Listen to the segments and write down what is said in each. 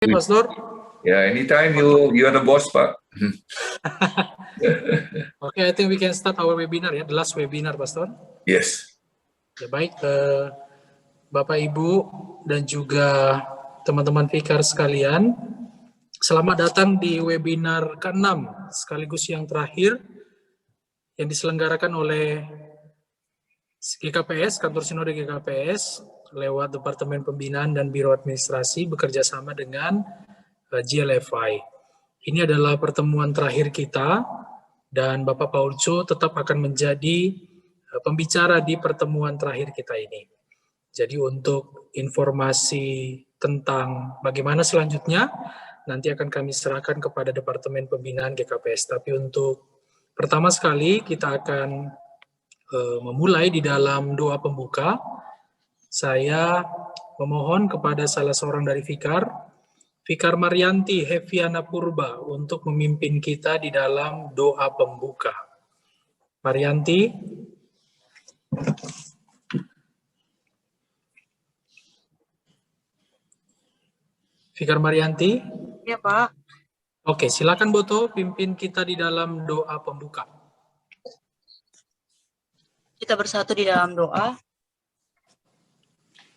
Pastor. Yeah, anytime you are the boss, Pak. Okay, I think we can start our webinar ya, the last webinar, Pastor. Yes. Ya baik, Bapak Ibu dan juga teman-teman Fikar sekalian, selamat datang di webinar ke-6 sekaligus yang terakhir yang diselenggarakan oleh GKPS, Kantor Sinode GKPS, lewat Departemen Pembinaan dan Biro Administrasi bekerja sama dengan GLFI. Ini adalah pertemuan terakhir kita dan Bapak Paul Cho tetap akan menjadi pembicara di pertemuan terakhir kita ini. Jadi untuk informasi tentang bagaimana selanjutnya nanti akan kami serahkan kepada Departemen Pembinaan GKPS. Tapi untuk pertama sekali kita akan memulai di dalam doa pembuka. Saya memohon kepada salah seorang dari Fikar Marianti Heviana Purba untuk memimpin kita di dalam doa pembuka. Marianti. Fikar Marianti. Ya, Pak. Oke, silakan Boto pimpin kita di dalam doa pembuka. Kita bersatu di dalam doa.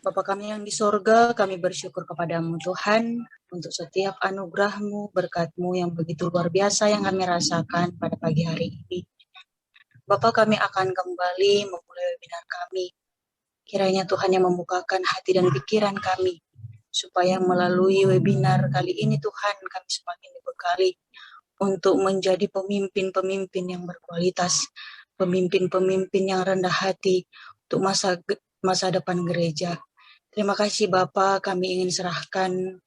Bapa kami yang di sorga, kami bersyukur kepadamu Tuhan untuk setiap anugerah-Mu, berkat-Mu yang begitu luar biasa yang kami rasakan pada pagi hari ini. Bapa, kami akan kembali memulai webinar kami. Kiranya Tuhan yang membukakan hati dan pikiran kami, supaya melalui webinar kali ini Tuhan kami semakin dibekali untuk menjadi pemimpin-pemimpin yang berkualitas, pemimpin-pemimpin yang rendah hati untuk masa depan gereja. Terima kasih Bapa, kami ingin serahkan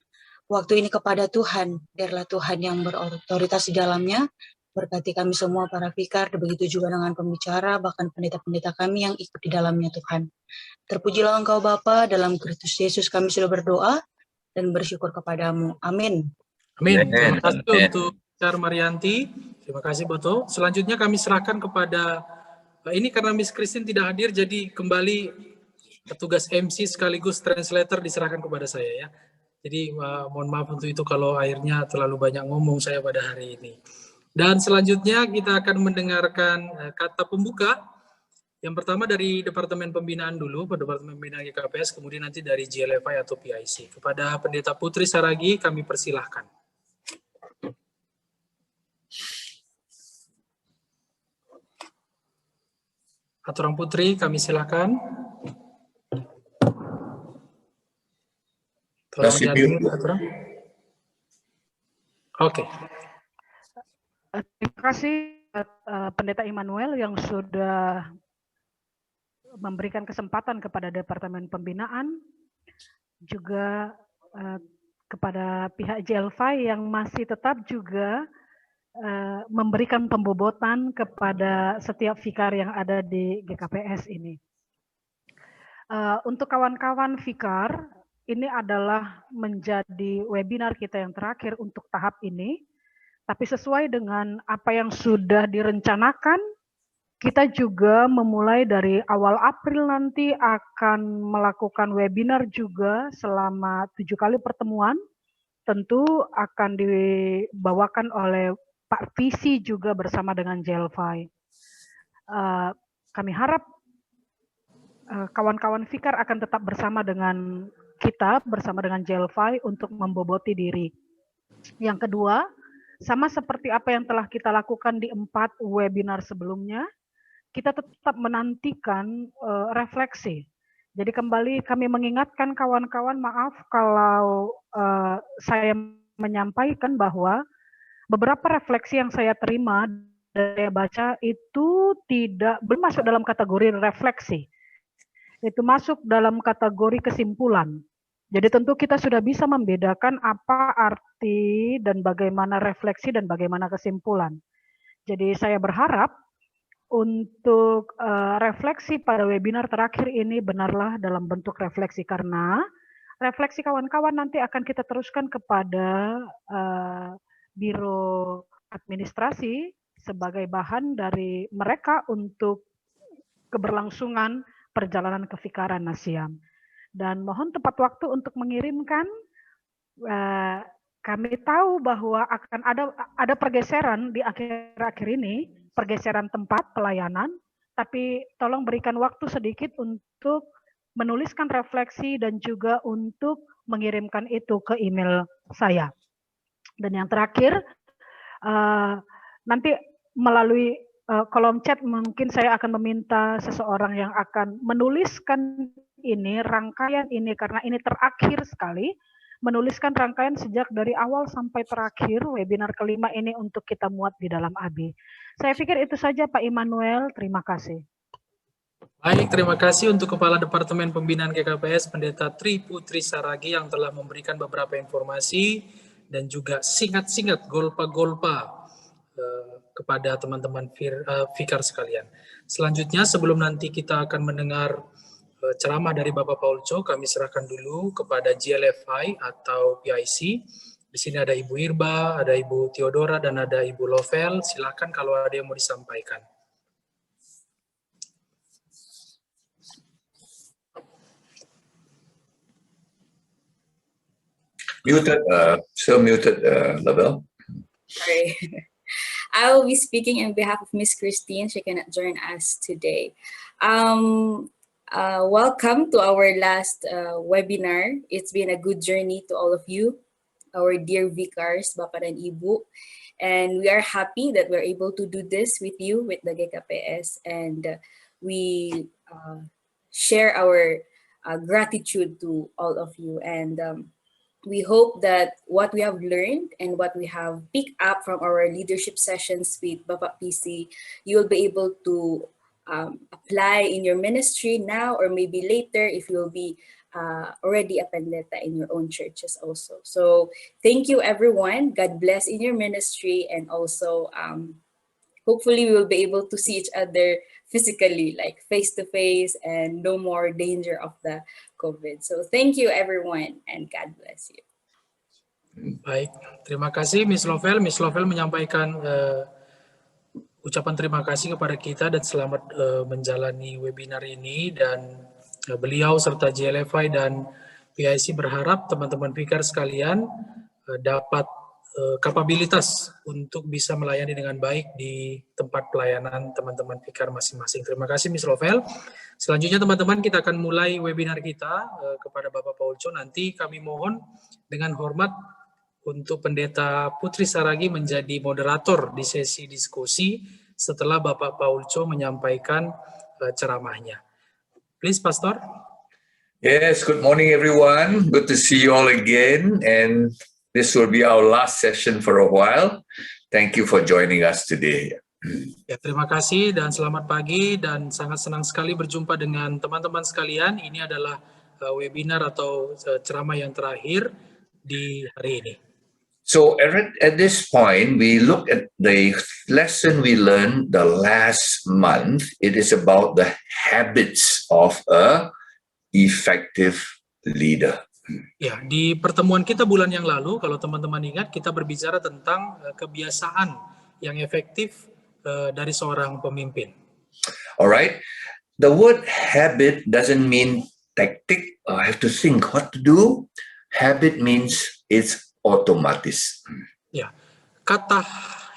waktu ini kepada Tuhan. Biarlah Tuhan yang berotoritas di dalamnya. Berkati kami semua para fikar, begitu juga dengan pembicara, bahkan pendeta-pendeta kami yang ikut di dalamnya Tuhan. Terpujilah Engkau Bapa, dalam Kristus Yesus kami sudah berdoa dan bersyukur kepadamu. Amin. Amin. Terima kasih untuk Fikar Marianti. Terima kasih Boto. Selanjutnya kami serahkan kepada, ini karena Miss Christine tidak hadir, jadi kembali petugas MC sekaligus translator diserahkan kepada saya ya. Jadi mohon maaf untuk itu kalau akhirnya terlalu banyak ngomong saya pada hari ini. Dan selanjutnya kita akan mendengarkan kata pembuka. Yang pertama dari Departemen Pembinaan dulu, Departemen Pembinaan GKPS, kemudian nanti dari GLFI atau PIC. Kepada Pendeta Putri Saragi kami persilahkan. Aturang Putri kami silakan. Oke. Terima kasih Pendeta Immanuel yang sudah memberikan kesempatan kepada Departemen Pembinaan, juga kepada pihak GLFI yang masih tetap juga memberikan pembobotan kepada setiap fikar yang ada di GKPS ini. Untuk kawan-kawan fikar, ini adalah menjadi webinar kita yang terakhir untuk tahap ini, tapi sesuai dengan apa yang sudah direncanakan, kita juga memulai dari awal April nanti akan melakukan webinar juga selama 7 kali pertemuan, tentu akan dibawakan oleh Pak Visi juga bersama dengan GLFI. Kami harap kawan-kawan fikar akan tetap bersama dengan kita, bersama dengan GLFI untuk memboboti diri. Yang kedua, sama seperti apa yang telah kita lakukan di 4 webinar sebelumnya, kita tetap menantikan refleksi. Jadi kembali kami mengingatkan kawan-kawan, maaf kalau saya menyampaikan bahwa beberapa refleksi yang saya terima dan saya baca itu belum masuk dalam kategori refleksi. Itu masuk dalam kategori kesimpulan. Jadi tentu kita sudah bisa membedakan apa arti dan bagaimana refleksi dan bagaimana kesimpulan. Jadi saya berharap untuk refleksi pada webinar terakhir ini benarlah dalam bentuk refleksi, karena refleksi kawan-kawan nanti akan kita teruskan kepada Biro Administrasi sebagai bahan dari mereka untuk keberlangsungan perjalanan kefikaran Nasiam. Dan mohon tepat waktu untuk mengirimkan kami tahu bahwa akan ada pergeseran di akhir-akhir ini, pergeseran tempat pelayanan, tapi tolong berikan waktu sedikit untuk menuliskan refleksi dan juga untuk mengirimkan itu ke email saya. Dan yang terakhir, nanti melalui kolom chat mungkin saya akan meminta seseorang yang akan menuliskan ini, rangkaian ini, karena ini terakhir sekali, menuliskan rangkaian sejak dari awal sampai terakhir webinar kelima ini untuk kita muat di dalam AB. Saya pikir itu saja Pak Immanuel, terima kasih. Baik, terima kasih untuk Kepala Departemen Pembinaan GKPS, Pendeta Tri Putri Saragi yang telah memberikan beberapa informasi dan juga singkat-singkat golpa-golpa kepada teman-teman Fikar sekalian. Selanjutnya, sebelum nanti kita akan mendengar ceramah dari Bapak Paulco, kami serahkan dulu kepada GLFI atau PIC. Di sini ada Ibu Irba, ada Ibu Theodora, dan ada Ibu Lovel. Silakan kalau ada yang mau disampaikan. Muted, still muted, Lavelle. Sorry. I will be speaking on behalf of Miss Christine. She cannot join us today. Welcome to our last webinar. It's been a good journey to all of you, our dear vicars, Bapak dan Ibu. And we are happy that we're able to do this with you, with the GKPS. And we share our gratitude to all of you. And we hope that what we have learned and what we have picked up from our leadership sessions with Bapak PC, you will be able to apply in your ministry now or maybe later if you'll be already a pendeta in your own churches also. So thank you everyone. God bless in your ministry, and also hopefully we will be able to see each other physically, like face to face, and no more danger of the COVID. So thank you everyone, and God bless you. Baik, terima kasih Miss Lovel. Miss Lovel menyampaikan ucapan terima kasih kepada kita dan selamat menjalani webinar ini, dan beliau serta GLFI dan PIC berharap teman-teman Fikar sekalian dapat kapabilitas untuk bisa melayani dengan baik di tempat pelayanan teman-teman Fikar masing-masing. Terima kasih Miss Lovel. Selanjutnya teman-teman, kita akan mulai webinar kita kepada Bapak Paulco. Nanti kami mohon dengan hormat untuk Pendeta Putri Saragi menjadi moderator di sesi diskusi setelah Bapak Paulco menyampaikan ceramahnya. Please, Pastor. Yes, good morning everyone. Good to see you all again. And this will be our last session for a while. Thank you for joining us today. Ya, terima kasih dan selamat pagi, dan sangat senang sekali berjumpa dengan teman-teman sekalian. Ini adalah webinar atau ceramah yang terakhir di hari ini. So at this point, we look at the lesson we learned the last month. It is about the habits of a effective leader. Ya, di pertemuan kita bulan yang lalu, kalau teman-teman ingat, kita berbicara tentang kebiasaan yang efektif dari seorang pemimpin. Alright, the word habit doesn't mean tactic. I have to think what to do. Habit means it's otomatis. Ya, kata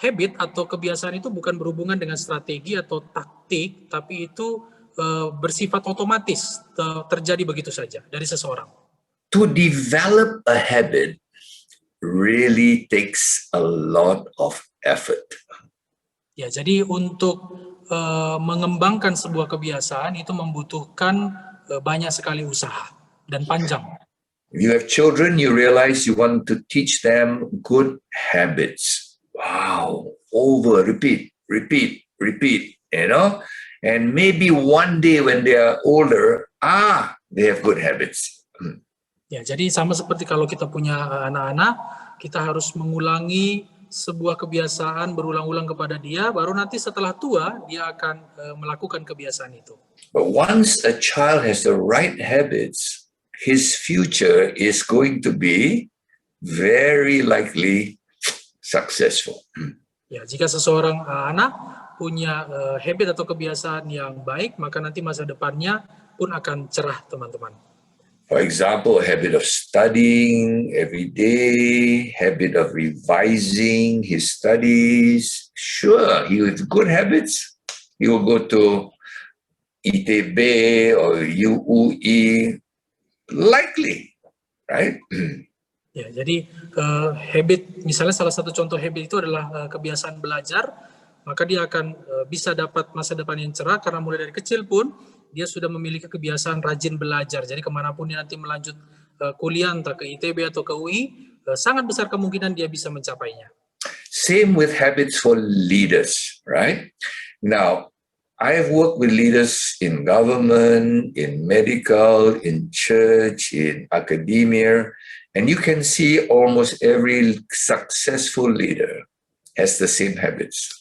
habit atau kebiasaan itu bukan berhubungan dengan strategi atau taktik, tapi itu bersifat otomatis, terjadi begitu saja dari seseorang. To develop a habit really takes a lot of effort. Ya, jadi untuk mengembangkan sebuah kebiasaan itu membutuhkan banyak sekali usaha dan panjang. If you have children, you realize you want to teach them good habits. Wow, repeat, you know? And maybe one day when they are older, they have good habits. Ya, jadi sama seperti kalau kita punya anak-anak, kita harus mengulangi sebuah kebiasaan berulang-ulang kepada dia, baru nanti setelah tua, dia akan melakukan kebiasaan itu. But once a child has the right habits, his future is going to be very likely successful. Ya, jika seseorang anak punya habit atau kebiasaan yang baik, maka nanti masa depannya pun akan cerah, teman-teman. For example, a habit of studying every day, habit of revising his studies. Sure, he with good habits, he will go to ITB or UE, likely, right? Ya, jadi habit, misalnya salah satu contoh habit itu adalah kebiasaan belajar, maka dia akan bisa dapat masa depan yang cerah karena mulai dari kecil pun dia sudah memiliki kebiasaan rajin belajar. Jadi kemanapun dia nanti melanjut kuliah, entah ke ITB atau ke UI, sangat besar kemungkinan dia bisa mencapainya. Same with habits for leaders, right? Now, I have worked with leaders in government, in medical, in church, in academia, and you can see almost every successful leader has the same habits.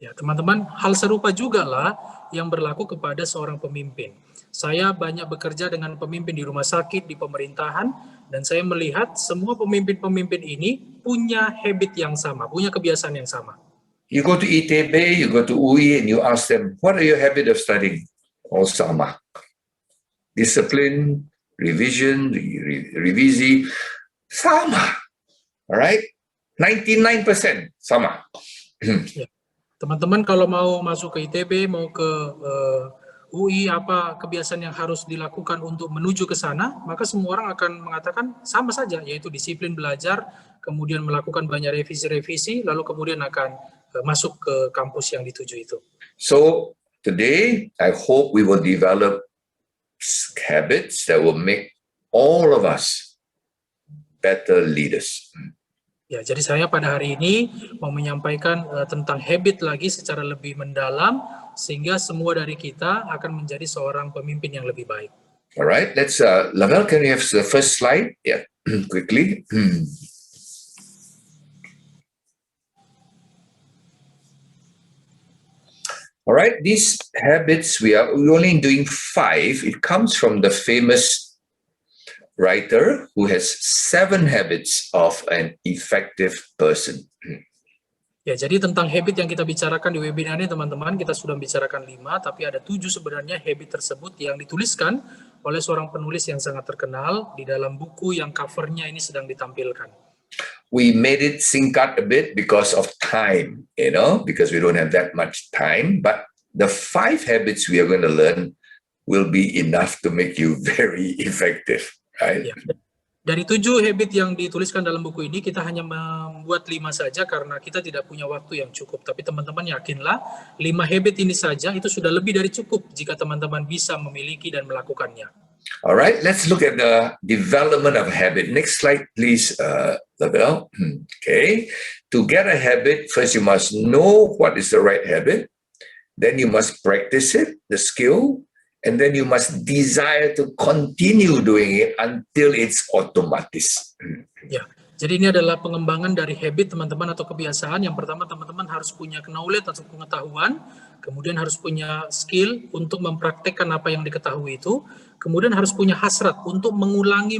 Ya, teman-teman, hal serupa juga lah yang berlaku kepada seorang pemimpin. Saya banyak bekerja dengan pemimpin di rumah sakit, di pemerintahan, dan saya melihat semua pemimpin-pemimpin ini punya habit yang sama, punya kebiasaan yang sama. You go to ITB, you go to UI, and you ask them, what are your habit of studying? All sama. Discipline, revision, revisi, sama. All right? 99% sama. Ya. Teman-teman kalau mau masuk ke ITB, mau ke UI, apa kebiasaan yang harus dilakukan untuk menuju ke sana, maka semua orang akan mengatakan sama saja, yaitu disiplin belajar, kemudian melakukan banyak revisi-revisi, lalu kemudian akan masuk ke kampus yang dituju itu. So today, I hope we will develop habits that will make all of us better leaders. Ya, jadi saya pada hari ini mau menyampaikan tentang habit lagi secara lebih mendalam, sehingga semua dari kita akan menjadi seorang pemimpin yang lebih baik. Alright, let's, Lavelle, can we have the first slide? Yeah, quickly. All right, these habits, we're only doing 5. It comes from the famous writer who has 7 habits of an effective person. Ya, jadi tentang habit yang kita bicarakan di webinar ini, teman-teman, kita sudah bicarakan 5, tapi ada 7 sebenarnya habit tersebut yang dituliskan oleh seorang penulis yang sangat terkenal di dalam buku yang covernya ini sedang ditampilkan. We made it singkat a bit because of time, because we don't have that much time, but the 5 habits we are going to learn will be enough to make you very effective. Right? Ya. Dari 7 habit yang dituliskan dalam buku ini, kita hanya membuat 5 saja karena kita tidak punya waktu yang cukup. Tapi teman-teman yakinlah, 5 habit ini saja itu sudah lebih dari cukup jika teman-teman bisa memiliki dan melakukannya. All right, let's look at the development of habit. Next slide, please, Lavelle. Okay, to get a habit, first you must know what is the right habit. Then you must practice it, the skill. And then you must desire to continue doing it until it's automatis. Ya, jadi ini adalah pengembangan dari habit teman-teman atau kebiasaan. Yang pertama, teman-teman harus punya knowledge atau pengetahuan, kemudian harus punya skill untuk mempraktekkan apa yang diketahui itu, kemudian harus punya hasrat untuk mengulangi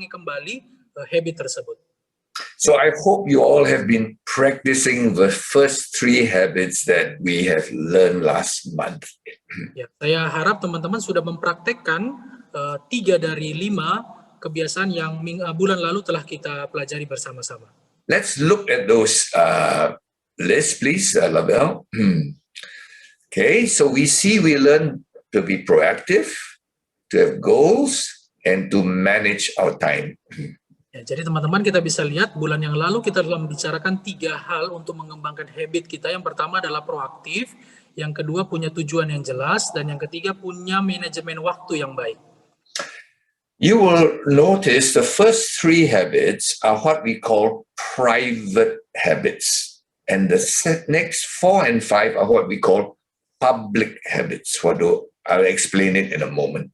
kembali habit tersebut. So I hope you all have been practicing the first 3 habits that we have learned last month. Ya, saya harap teman-teman sudah mempraktekkan 3 dari 5 kebiasaan yang bulan lalu telah kita pelajari bersama-sama. Let's look at those lists, please, Lavelle. Okay, so we learn to be proactive, to have goals, and to manage our time. Ya, jadi teman-teman kita bisa lihat bulan yang lalu kita telah membicarakan 3 hal untuk mengembangkan habit kita. Yang pertama adalah proaktif, yang kedua punya tujuan yang jelas, dan yang ketiga punya manajemen waktu yang baik. You will notice the first 3 habits are what we call private habits. And the next 4 and 5 are what we call public habits. I'll explain it in a moment.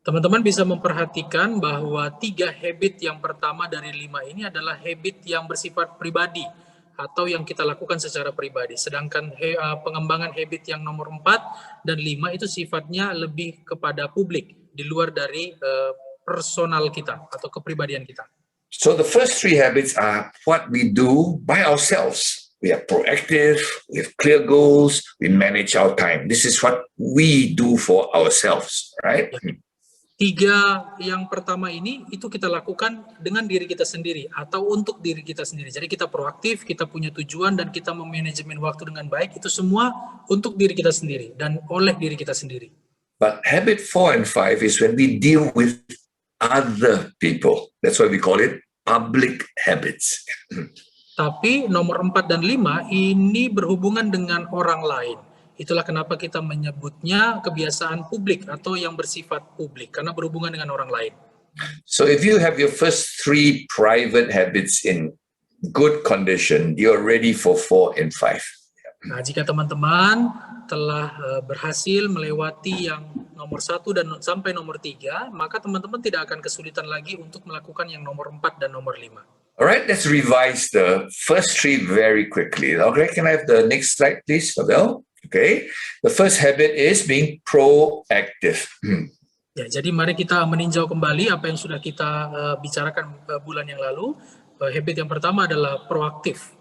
Teman-teman bisa memperhatikan bahwa 3 habit yang pertama dari 5 ini adalah habit yang bersifat pribadi atau yang kita lakukan secara pribadi. Sedangkan pengembangan habit yang nomor 4 dan 5 itu sifatnya lebih kepada publik, di luar dari personal kita atau kepribadian kita. So the first 3 habits are what we do by ourselves. We are proactive, we have clear goals, we manage our time. This is what we do for ourselves, right? Tiga yang pertama ini itu kita lakukan dengan diri kita sendiri atau untuk diri kita sendiri. Jadi kita proaktif, kita punya tujuan dan kita memanajemen waktu dengan baik, itu semua untuk diri kita sendiri dan oleh diri kita sendiri. But habit 4 and 5 is when we deal with other people. That's why we call it public habits. Tapi nomor 4 dan 5 ini berhubungan dengan orang lain. Itulah kenapa kita menyebutnya kebiasaan publik atau yang bersifat publik, karena berhubungan dengan orang lain. So if you have your first 3 private habits in good condition, you're ready for 4 and 5. Nah, jika teman-teman telah berhasil melewati yang nomor 1 dan sampai nomor 3, maka teman-teman tidak akan kesulitan lagi untuk melakukan yang nomor 4 dan nomor 5. Alright, let's revise the first 3 very quickly. Okay, can I have the next slide, please, Abel? Okay, the first habit is being proactive. Ya, jadi mari kita meninjau kembali apa yang sudah kita bicarakan bulan yang lalu. Habit yang pertama adalah proaktif.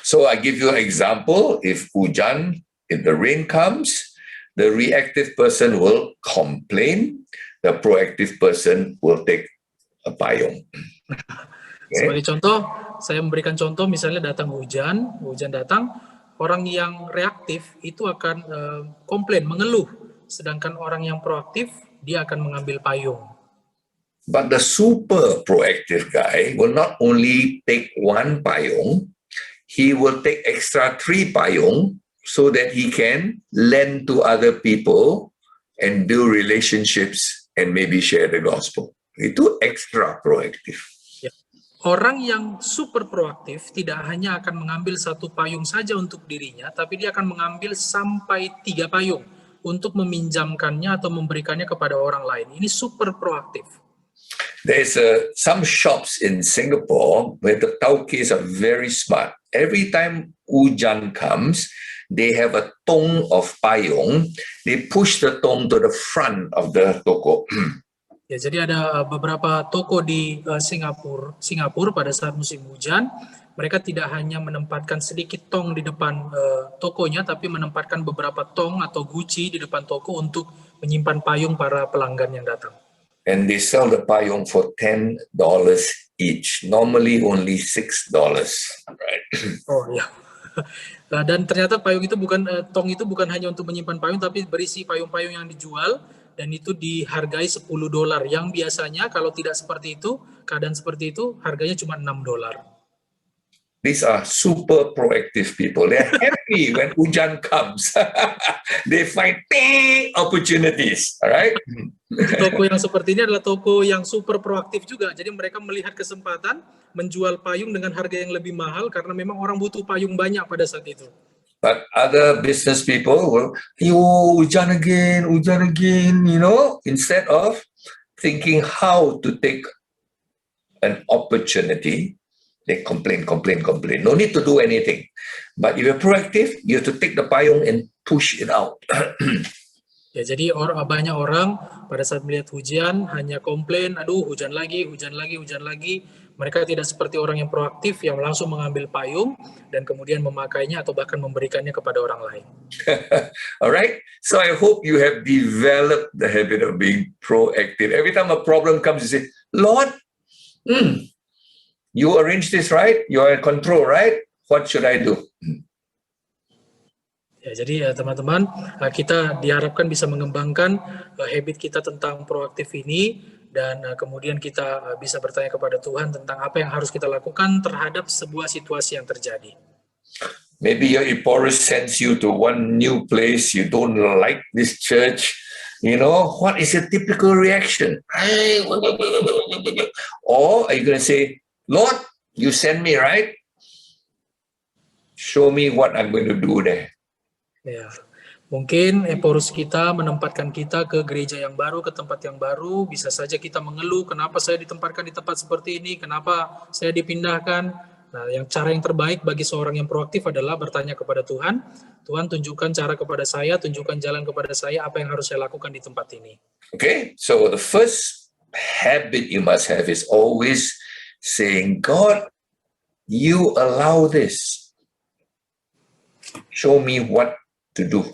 So I give you an example. If the rain comes, the reactive person will complain. The proactive person will take a payung. Okay. Sebagai contoh, saya memberikan contoh misalnya datang hujan datang, orang yang reaktif itu akan komplain, mengeluh. Sedangkan orang yang proaktif, dia akan mengambil payung. But the super proactive guy will not only take 1 payung, he will take extra 3 payung so that he can lend to other people and build relationships and maybe share the gospel. Itu extra proactive. Orang yang super proaktif tidak hanya akan mengambil 1 payung saja untuk dirinya, tapi dia akan mengambil sampai 3 payung untuk meminjamkannya atau memberikannya kepada orang lain. Ini super proaktif. There's some shops in Singapore where the taukis are very smart. Every time hujan comes, they have a tong of payung. They push the tong to the front of the toko. Ya, jadi ada beberapa toko di Singapura pada saat musim hujan, mereka tidak hanya menempatkan sedikit tong di depan tokonya, tapi menempatkan beberapa tong atau guci di depan toko untuk menyimpan payung para pelanggan yang datang. And they sell the payung for $10 each. Normally only $6, right? Oh ya. Dan ternyata payung itu tong itu bukan hanya untuk menyimpan payung, tapi berisi payung-payung yang dijual. Dan itu dihargai $10, yang biasanya kalau tidak seperti itu, keadaan seperti itu, harganya cuma $6. These are super proactive people. They're happy when hujan comes. They find opportunities, all right? Toko yang seperti ini adalah toko yang super proaktif juga. Jadi mereka melihat kesempatan menjual payung dengan harga yang lebih mahal karena memang orang butuh payung banyak pada saat itu. But other business people will, hujan again, instead of thinking how to take an opportunity, they complain. No need to do anything. But if you're proactive, you have to take the payung and push it out. Ya, jadi banyak orang pada saat melihat hujan hanya komplain, aduh hujan lagi. Mereka tidak seperti orang yang proaktif yang langsung mengambil payung dan kemudian memakainya atau bahkan memberikannya kepada orang lain. Alright, so I hope you have developed the habit of being proactive. Every time a problem comes, you say, Lord, you arrange this right? You are in control, right? What should I do? Ya, jadi teman-teman, kita diharapkan bisa mengembangkan habit kita tentang proaktif ini dan kemudian kita bisa bertanya kepada Tuhan tentang apa yang harus kita lakukan terhadap sebuah situasi yang terjadi. Maybe your Eporus sends you to one new place, you don't like this church. What is your typical reaction? Or are you going to say, Lord, you send me, right? Show me what I'm going to do there. Ya, mungkin Eporus kita menempatkan kita ke gereja yang baru, ke tempat yang baru. Bisa saja kita mengeluh, kenapa saya ditempatkan di tempat seperti ini, kenapa saya dipindahkan. Nah, cara yang terbaik bagi seorang yang proaktif adalah bertanya kepada Tuhan. Tuhan, tunjukkan cara kepada saya, tunjukkan jalan kepada saya, apa yang harus saya lakukan di tempat ini. Okay, so the first habit you must have is always saying, God, you allow this. Show me what to do.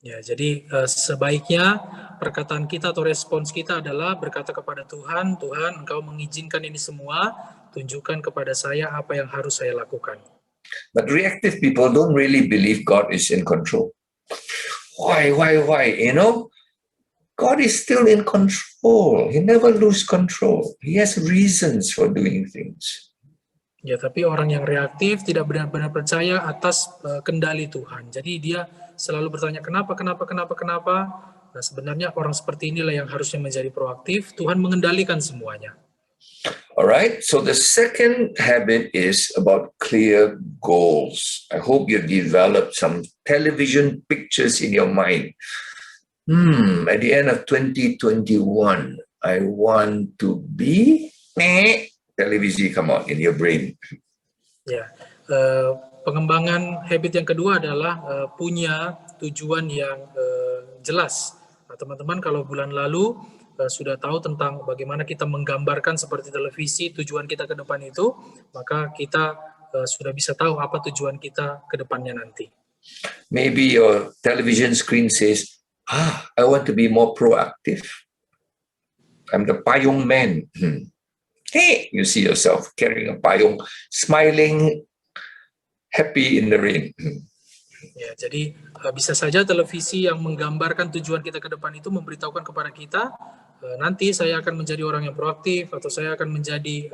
Ya, jadi sebaiknya perkataan kita atau respons kita adalah berkata kepada Tuhan, Tuhan, Engkau mengizinkan ini semua, tunjukkan kepada saya apa yang harus saya lakukan. But reactive people don't really believe God is in control. Why? You know, God is still in control. He never lose control. He has reasons for doing things. Ya, tapi orang yang reaktif tidak benar-benar percaya atas kendali Tuhan. Jadi dia selalu bertanya kenapa. Nah, sebenarnya orang seperti inilah yang harusnya menjadi proaktif. Tuhan mengendalikan semuanya. All right. So the second habit is about clear goals. I hope you've developed some television pictures in your mind. At the end of 2021, I want to be televisi come out in your brain. Ya, pengembangan habit yang kedua adalah punya tujuan yang jelas. Nah, teman-teman kalau bulan lalu sudah tahu tentang bagaimana kita menggambarkan seperti televisi tujuan kita ke depan itu, maka kita sudah bisa tahu apa tujuan kita ke depannya nanti. Maybe your television screen says, I want to be more proactive. I'm the payung man. Hey, you see yourself carrying a payung, smiling, happy in the rain. Ya, jadi bisa saja televisi yang menggambarkan tujuan kita ke depan itu memberitahukan kepada kita, nanti saya akan menjadi orang yang proaktif, atau saya akan menjadi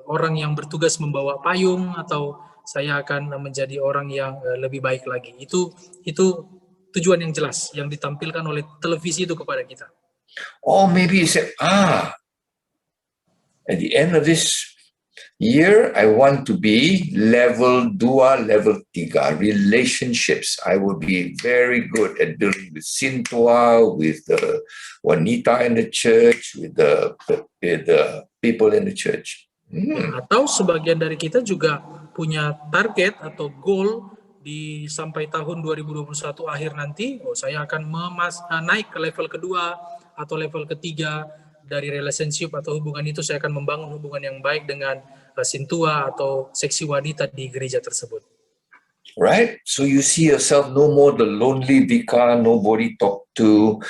orang yang bertugas membawa payung, atau saya akan menjadi orang yang lebih baik lagi. Itu tujuan yang jelas yang ditampilkan oleh televisi itu kepada kita. Or maybe you say, at the end of this year, I want to be level 2, level 3, relationships. I will be very good at dealing with Sintua, with the wanita in the church, with the people in the church. Atau sebagian dari kita juga punya target atau goal di sampai tahun 2021 akhir nanti, saya akan naik ke level kedua atau level ketiga dari relationship atau hubungan itu. Saya akan membangun hubungan yang baik dengan Sintua atau seksi wanita di gereja tersebut. Right? So you see yourself no more the lonely vicar, nobody talk to,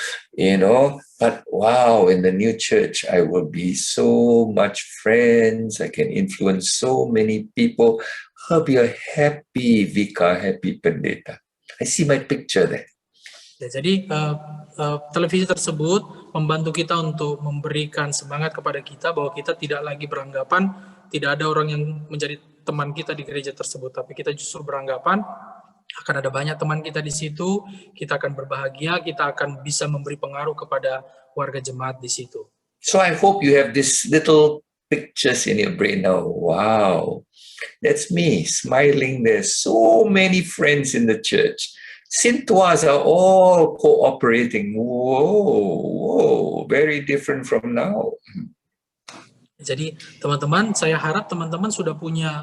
but wow, in the new church, I will be so much friends. I can influence so many people. I'll be a happy vicar, happy pendeta. I see my picture there. Ya, jadi televisi tersebut membantu kita untuk memberikan semangat kepada kita bahwa kita tidak lagi beranggapan tidak ada orang yang menjadi teman kita di gereja tersebut, tapi kita justru beranggapan akan ada banyak teman kita di situ, kita akan berbahagia, kita akan bisa memberi pengaruh kepada warga jemaat di situ. So I hope you have this little pictures in your brain now. Wow, that's me smiling. There's so many friends in the church. Sintuas are all cooperating. Whoa, very different from now. Jadi teman-teman, saya harap teman-teman sudah punya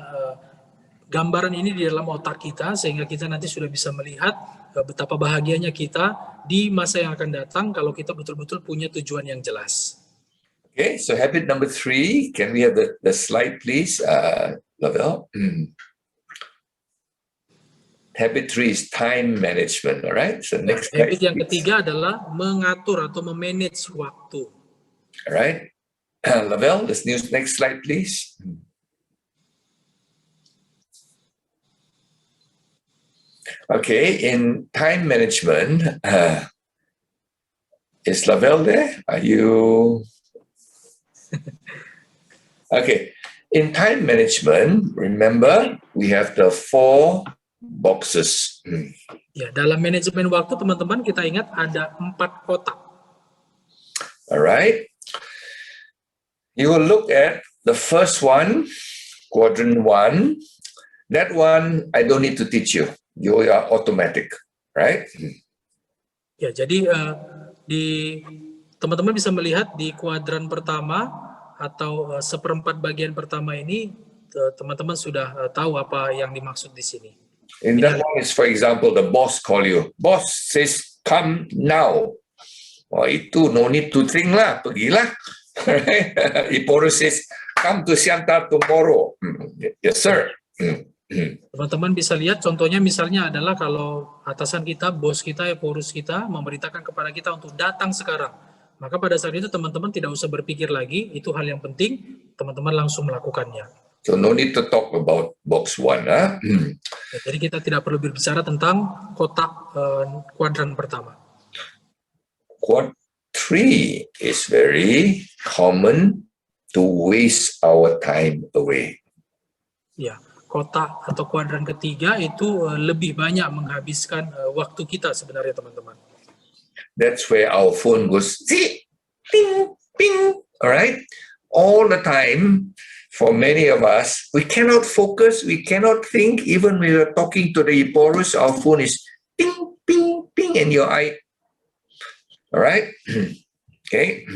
gambaran ini di dalam otak kita, sehingga kita nanti sudah bisa melihat betapa bahagianya kita di masa yang akan datang kalau kita betul-betul punya tujuan yang jelas. Okay, so habit number 3, can we have the slide please, Lavelle? Habit 3 is time management, all right? So next habit slide, yang ketiga adalah mengatur atau memanage waktu. All right. Lavelle, next slide, please. Okay, in time management, is Lavelle there? Are you? Okay, in time management, remember, we have the 4 boxes. Ya, dalam manajemen waktu, teman-teman, kita ingat ada 4 kotak. All right. You will look at the first one, quadrant 1. That one, I don't need to teach you. You are automatic, right? Ya, jadi teman-teman bisa melihat di kuadran pertama atau seperempat bagian pertama ini, teman-teman sudah tahu apa yang dimaksud di sini. In that one is, for example, the boss call you. Boss says, come now. Oh, itu no need to think lah, pergilah. Iporo says, come to Sianta tomorrow. Yes, sir. Teman-teman bisa lihat contohnya misalnya adalah kalau atasan kita, bos kita, pengurus kita memberitakan kepada kita untuk datang sekarang. Maka pada saat itu teman-teman tidak usah berpikir lagi, itu hal yang penting, teman-teman langsung melakukannya. So no need to talk about box 1. Ya, jadi kita tidak perlu berbicara tentang kotak kuadran pertama. Quad 3 is very common to waste our time away. Ya, kotak atau kuadran ketiga itu lebih banyak menghabiskan waktu kita sebenarnya teman-teman. That's where our phone goes, see, ping, ping, all right? All the time, for many of us, we cannot focus, we cannot think, even when we're talking to the porous, our phone is ping, ping, ping in your eye. All right? Okay.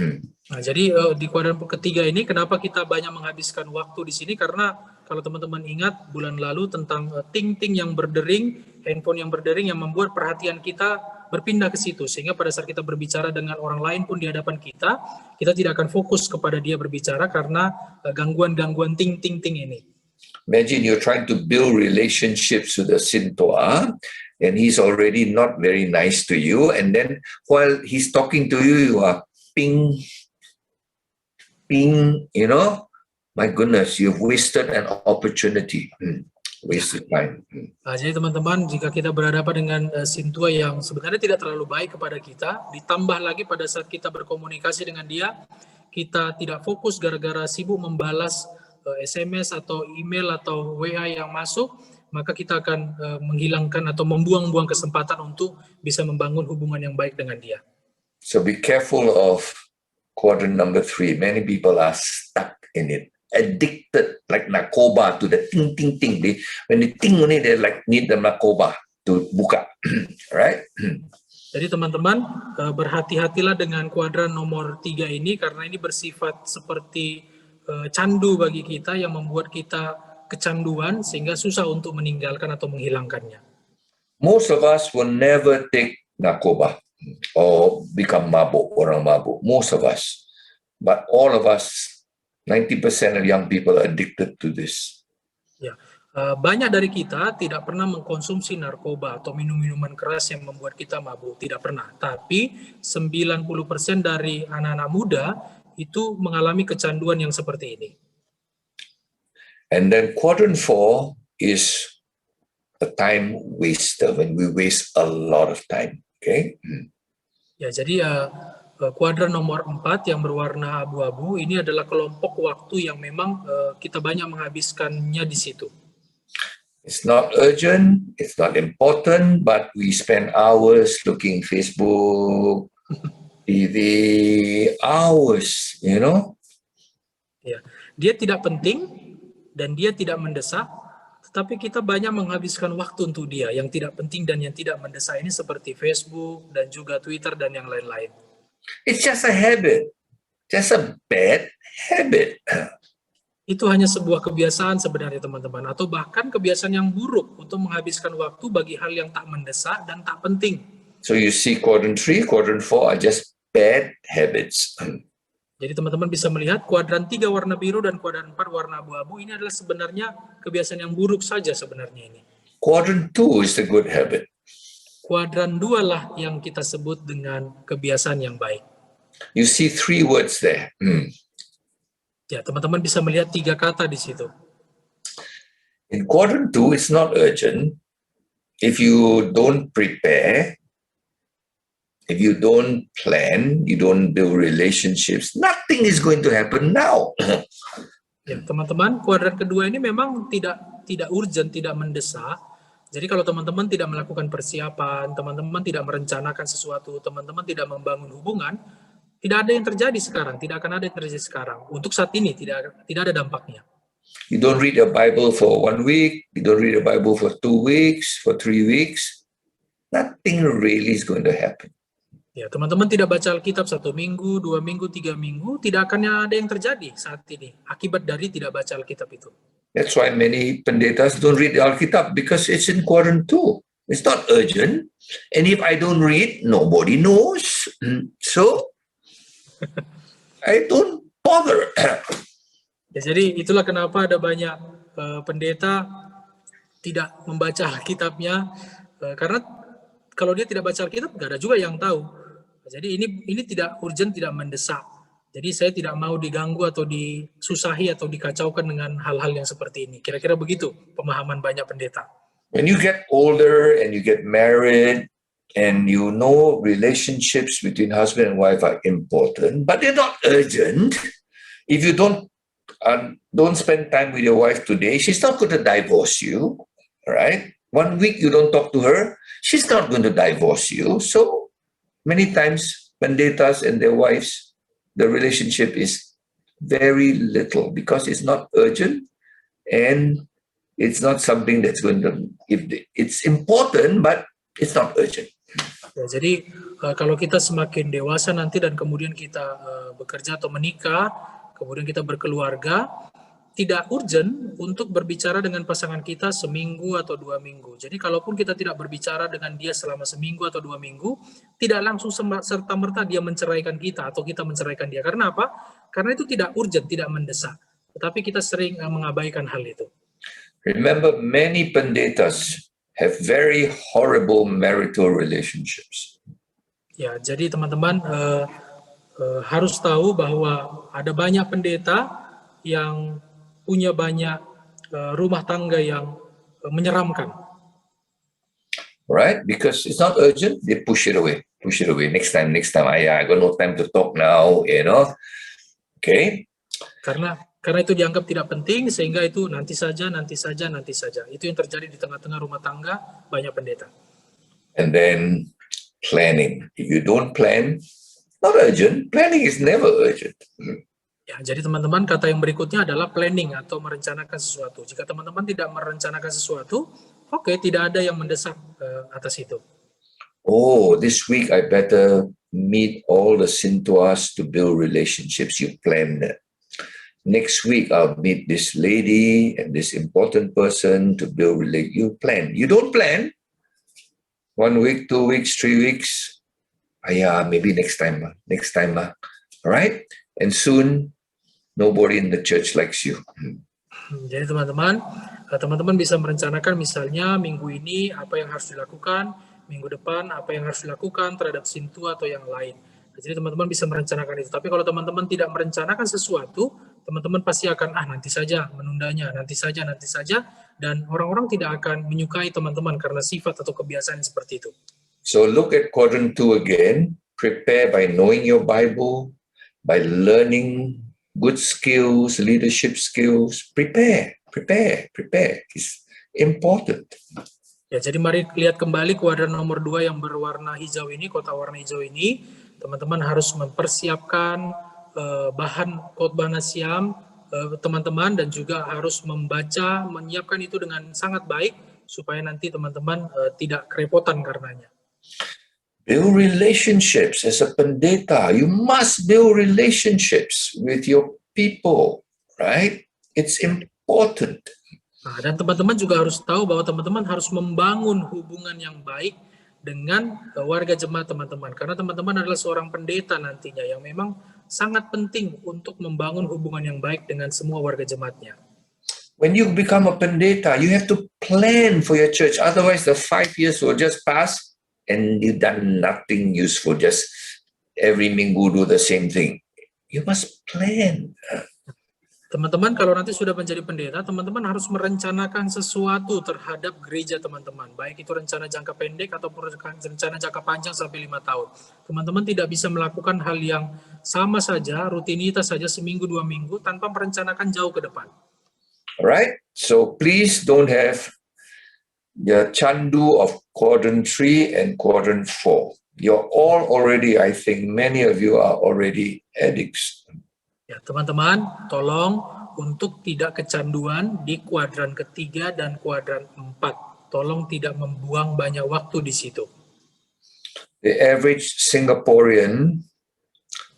Nah, jadi di kuadran ketiga ini kenapa kita banyak menghabiskan waktu di sini? Karena kalau teman-teman ingat bulan lalu tentang ting-ting yang berdering, handphone yang berdering yang membuat perhatian kita berpindah ke situ. Sehingga pada saat kita berbicara dengan orang lain pun di hadapan kita tidak akan fokus kepada dia berbicara karena gangguan-gangguan ting-ting-ting ini. Imagine you're trying to build relationships with a Sintoa, and he's already not very nice to you. And then while he's talking to you, you are ping, ping, you know, my goodness, you've wasted an opportunity. Wasted time. Nah, jadi teman-teman, jika kita berhadapan dengan Sintua yang sebenarnya tidak terlalu baik kepada kita, ditambah lagi pada saat kita berkomunikasi dengan dia, kita tidak fokus gara-gara sibuk membalas SMS atau email atau WA yang masuk, maka kita akan menghilangkan atau membuang-buang kesempatan untuk bisa membangun hubungan yang baik dengan dia. So be careful of quadrant number 3. Many people are stuck in it, addicted like narcoba to the ting ting ting. When they ting only, they like need the narcoba to buka, right? Jadi teman-teman berhati-hatilah dengan kuadran nomor 3 ini karena ini bersifat seperti candu bagi kita yang membuat kita kecanduan sehingga susah untuk meninggalkan atau menghilangkannya. Most of us will never take narcoba or become mabuk, orang mabuk. Most of us. But all of us, 90% of young people are addicted to this. Ya, banyak dari kita tidak pernah mengkonsumsi narkoba atau minum-minuman keras yang membuat kita mabuk, tidak pernah. Tapi 90% dari anak-anak muda itu mengalami kecanduan yang seperti ini. And then quadrant 4 is a time waster, when we waste a lot of time. Okay. Ya, jadi kuadran nomor 4 yang berwarna abu-abu ini adalah kelompok waktu yang memang kita banyak menghabiskannya di situ. It's not urgent, it's not important, but we spend hours looking Facebook, TV, hours, you know. Ya, dia tidak penting dan dia tidak mendesak, tetapi kita banyak menghabiskan waktu untuk dia. Yang tidak penting dan yang tidak mendesak ini seperti Facebook dan juga Twitter dan yang lain-lain. It's just a habit, just a bad habit. Itu hanya sebuah kebiasaan sebenarnya teman-teman, atau bahkan kebiasaan yang buruk untuk menghabiskan waktu bagi hal yang tak mendesak dan tak penting. So you see quadrant 3, quadrant 4 are just bad habits. Jadi teman-teman bisa melihat kuadran 3 warna biru dan kuadran 4 warna abu-abu ini adalah sebenarnya kebiasaan yang buruk saja sebenarnya ini. Quadrant 2 is the good habit. Kuadran 2 lah yang kita sebut dengan kebiasaan yang baik. You see 3 words there. Ya, teman-teman bisa melihat 3 kata di situ. In quadrant 2, it's not urgent. If you don't prepare, if you don't plan, you don't build relationships, nothing is going to happen now. Ya, teman-teman, kuadran kedua ini memang tidak urgent, tidak mendesak. Jadi kalau teman-teman tidak melakukan persiapan, teman-teman tidak merencanakan sesuatu, teman-teman tidak membangun hubungan, tidak ada yang terjadi sekarang, tidak akan ada yang terjadi sekarang. Untuk saat ini tidak ada dampaknya. You don't read the Bible for 1 week, you don't read the Bible for 2 weeks, for 3 weeks, nothing really is going to happen. Ya, teman-teman tidak baca Alkitab 1 minggu, 2 minggu, 3 minggu, tidak akan ada yang terjadi saat ini. Akibat dari tidak baca Alkitab itu. That's why many pendetas don't read the Alkitab, because it's in quadrant 2. It's not urgent. And if I don't read, nobody knows. So, I don't bother. Ya, jadi itulah kenapa ada banyak pendeta tidak membaca Alkitabnya, karena kalau dia tidak baca Alkitab nggak ada juga yang tahu. Jadi ini tidak urgent, tidak mendesak. Jadi saya tidak mau diganggu atau disusahi atau dikacaukan dengan hal-hal yang seperti ini. Kira-kira begitu pemahaman banyak pendeta. When you get older and you get married and you know relationships between husband and wife are important, but they're not urgent. If you don't spend time with your wife today, she's not going to divorce you, right? 1 week you don't talk to her, she's not going to divorce you. So many times pendetas and their wives, the relationship is very little because it's not urgent and it's not something that's going to, it's important, but it's not urgent. Ya, jadi kalau kita semakin dewasa nanti dan kemudian kita bekerja atau menikah, kemudian kita berkeluarga, tidak urgent untuk berbicara dengan pasangan kita seminggu atau 2 minggu. Jadi kalaupun kita tidak berbicara dengan dia selama seminggu atau 2 minggu, tidak langsung serta-merta dia menceraikan kita atau kita menceraikan dia. Karena apa? Karena itu tidak urgent, tidak mendesak. Tetapi kita sering mengabaikan hal itu. Remember, many pendetas have very horrible marital relationships. Ya, jadi teman-teman harus tahu bahwa ada banyak pendeta yang punya banyak rumah tangga yang menyeramkan. Right? Because it's not urgent, they push it away. Next time. I got no time to talk now, you know. Okay? Karena itu dianggap tidak penting, sehingga itu nanti saja. Itu yang terjadi di tengah-tengah rumah tangga banyak pendeta. And then planning. If you don't plan, not urgent. Planning is never urgent. Ya, jadi teman-teman, kata yang berikutnya adalah planning atau merencanakan sesuatu. Jika teman-teman tidak merencanakan sesuatu, oke, tidak ada yang mendesak atas itu. Oh, this week I better meet all the Sintuas to build relationships. You plan that. Next week I'll meet this lady and this important person to build relationship. You plan. You don't plan. 1 week, 2 weeks, 3 weeks. Maybe next time. All right? And soon, nobody in the church likes you. Jadi teman-teman bisa merencanakan misalnya minggu ini apa yang harus dilakukan, minggu depan apa yang harus dilakukan terhadap Sintu atau yang lain. Jadi teman-teman bisa merencanakan itu. Tapi kalau teman-teman tidak merencanakan sesuatu, teman-teman pasti akan nanti saja, menundanya, nanti saja, dan orang-orang tidak akan menyukai teman-teman karena sifat atau kebiasaan seperti itu. So look at quadrant 2 again. Prepare by knowing your Bible, by learning good skills, leadership skills. Prepare. It's important. Ya, jadi mari lihat kembali kuadran nomor 2 yang berwarna hijau ini, kotak warna hijau ini. Teman-teman harus mempersiapkan bahan khotbah nasiam teman-teman, dan juga harus membaca, menyiapkan itu dengan sangat baik supaya nanti teman-teman tidak kerepotan karenanya. Build relationships as a pendeta. You must build relationships with your people, right? It's important. Nah, dan teman-teman juga harus tahu bahwa teman-teman harus membangun hubungan yang baik dengan warga jemaat teman-teman. Karena teman-teman adalah seorang pendeta nantinya yang memang sangat penting untuk membangun hubungan yang baik dengan semua warga jemaatnya. When you become a pendeta, you have to plan for your church. Otherwise, the 5 years will just pass and you've done nothing useful. Just every minggu do the same thing. You must plan. Teman-teman, kalau nanti sudah menjadi pendeta, teman-teman harus merencanakan sesuatu terhadap gereja teman-teman. Baik itu rencana jangka pendek ataupun rencana jangka panjang sampai 5 tahun. Teman-teman tidak bisa melakukan hal yang sama saja, rutinitas saja seminggu 2 minggu tanpa merencanakan jauh ke depan. Alright? So please don't have the candu of quadrant 3 and quadrant 4. You're all already, I think many of you are already addicts. Ya, teman-teman, tolong untuk tidak kecanduan di kuadran ketiga dan kuadran 4. Tolong tidak membuang banyak waktu di situ. The average Singaporean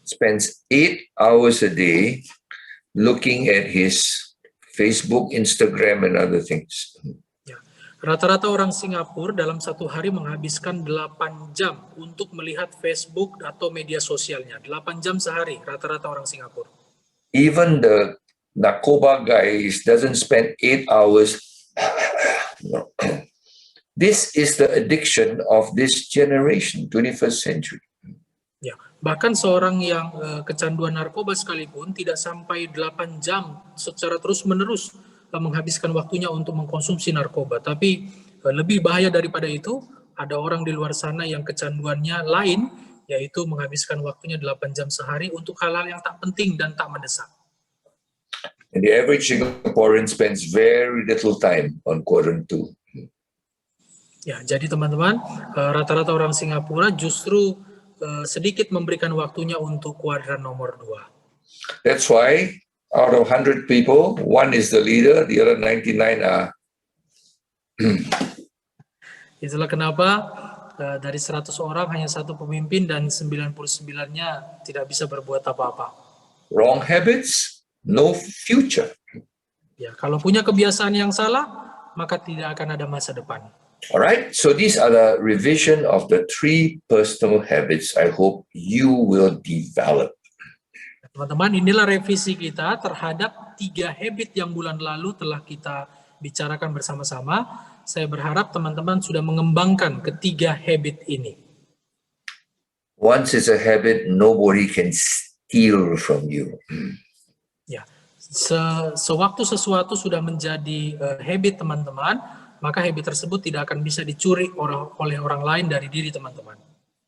spends 8 hours a day looking at his Facebook, Instagram, and other things. Ya, rata-rata orang Singapura dalam satu hari menghabiskan 8 jam untuk melihat Facebook atau media sosialnya. 8 jam sehari rata-rata orang Singapura. Even the narcoba guys doesn't spend 8 hours No. This is the addiction of this generation, 21st century. Ya, bahkan seorang yang kecanduan narkoba sekalipun tidak sampai 8 jam secara terus-menerus menghabiskan waktunya untuk mengkonsumsi narkoba. Tapi lebih bahaya daripada itu, ada orang di luar sana yang kecanduannya lain, yaitu menghabiskan waktunya 8 jam sehari untuk hal-hal yang tak penting dan tak mendesak. And the average Singaporean spends very little time on quadrant 2. Ya, jadi teman-teman, rata-rata orang Singapura justru sedikit memberikan waktunya untuk kuadran nomor 2. That's why out of 100 people, one is the leader, the other 99 are Itulah kenapa dari 100 orang hanya satu pemimpin dan 99-nya tidak bisa berbuat apa-apa. wrong habits, no future. Ya, kalau punya kebiasaan yang salah, maka tidak akan ada masa depan. All right, so these are the revision of the 3 personal habits I hope you will develop. Teman-teman, inilah revisi kita terhadap 3 habit yang bulan lalu telah kita bicarakan bersama-sama. Saya berharap teman-teman sudah mengembangkan ketiga habit ini. Once it's a habit, nobody can steal from you. Ya, sewaktu sesuatu sudah menjadi habit teman-teman, maka habit tersebut tidak akan bisa dicuri oleh orang lain dari diri teman-teman.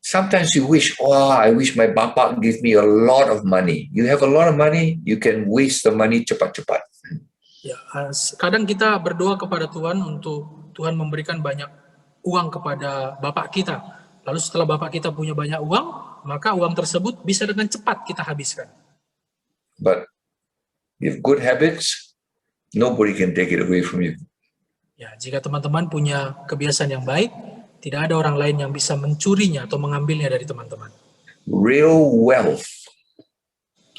Sometimes you wish, oh, I wish my bapak give me a lot of money. You have a lot of money, you can waste the money cepat-cepat. Ya, kadang kita berdoa kepada Tuhan untuk Tuhan memberikan banyak uang kepada bapak kita. Lalu setelah bapak kita punya banyak uang, maka uang tersebut bisa dengan cepat kita habiskan. But if good habits, nobody can take it away from you. Ya, jika teman-teman punya kebiasaan yang baik, tidak ada orang lain yang bisa mencurinya atau mengambilnya dari teman-teman. Real wealth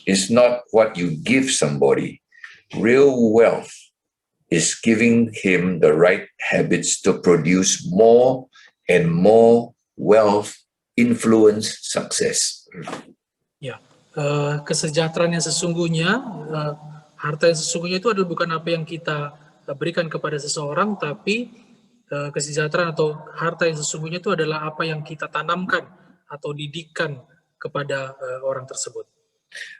is not what you give somebody. Real wealth is giving him the right habits to produce more and more wealth, influence, success. Ya, kesejahteraan yang sesungguhnya, harta yang sesungguhnya itu adalah bukan apa yang kita berikan kepada seseorang, tapi kesejahteraan atau harta yang sesungguhnya itu adalah apa yang kita tanamkan atau didikkan kepada orang tersebut.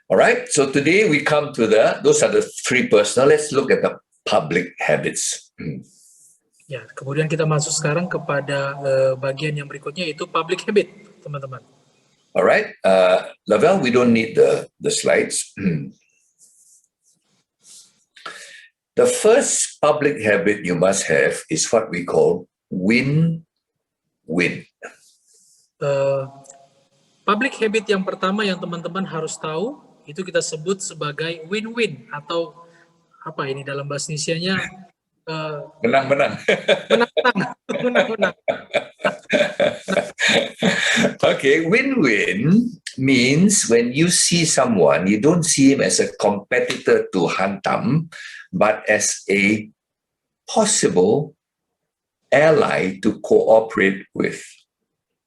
Alright, so today we come to those are the 3 personal. Let's look at the public habits. Ya, kemudian kita masuk sekarang kepada bagian yang berikutnya, yaitu public habit, teman-teman. Alright, Lavelle, we don't need the slides. The first public habit you must have is what we call win-win. Public habit yang pertama yang teman-teman harus tahu, itu kita sebut sebagai win-win, atau apa ini dalam bahasa Indonesianya? Menang-menang. Menang-menang. Okay, win-win means when you see someone, you don't see him as a competitor to hantam, but as a possible ally to cooperate with.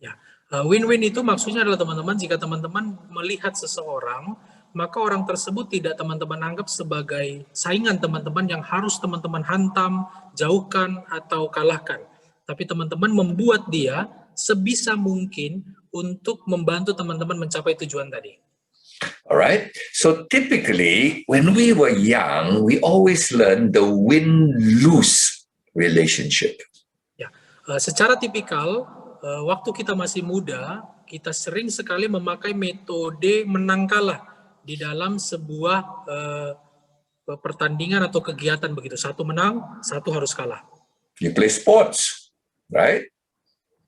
Ya, win-win itu maksudnya adalah teman-teman, jika teman-teman melihat seseorang, maka orang tersebut tidak teman-teman anggap sebagai saingan teman-teman yang harus teman-teman hantam, jauhkan, atau kalahkan. Tapi teman-teman membuat dia sebisa mungkin untuk membantu teman-teman mencapai tujuan tadi. Alright, so typically when we were young, we always learn the win-lose relationship. Ya, secara tipikal, waktu kita masih muda, kita sering sekali memakai metode menang kalah di dalam sebuah pertandingan atau kegiatan begitu. Satu menang, satu harus kalah. You play sports, right?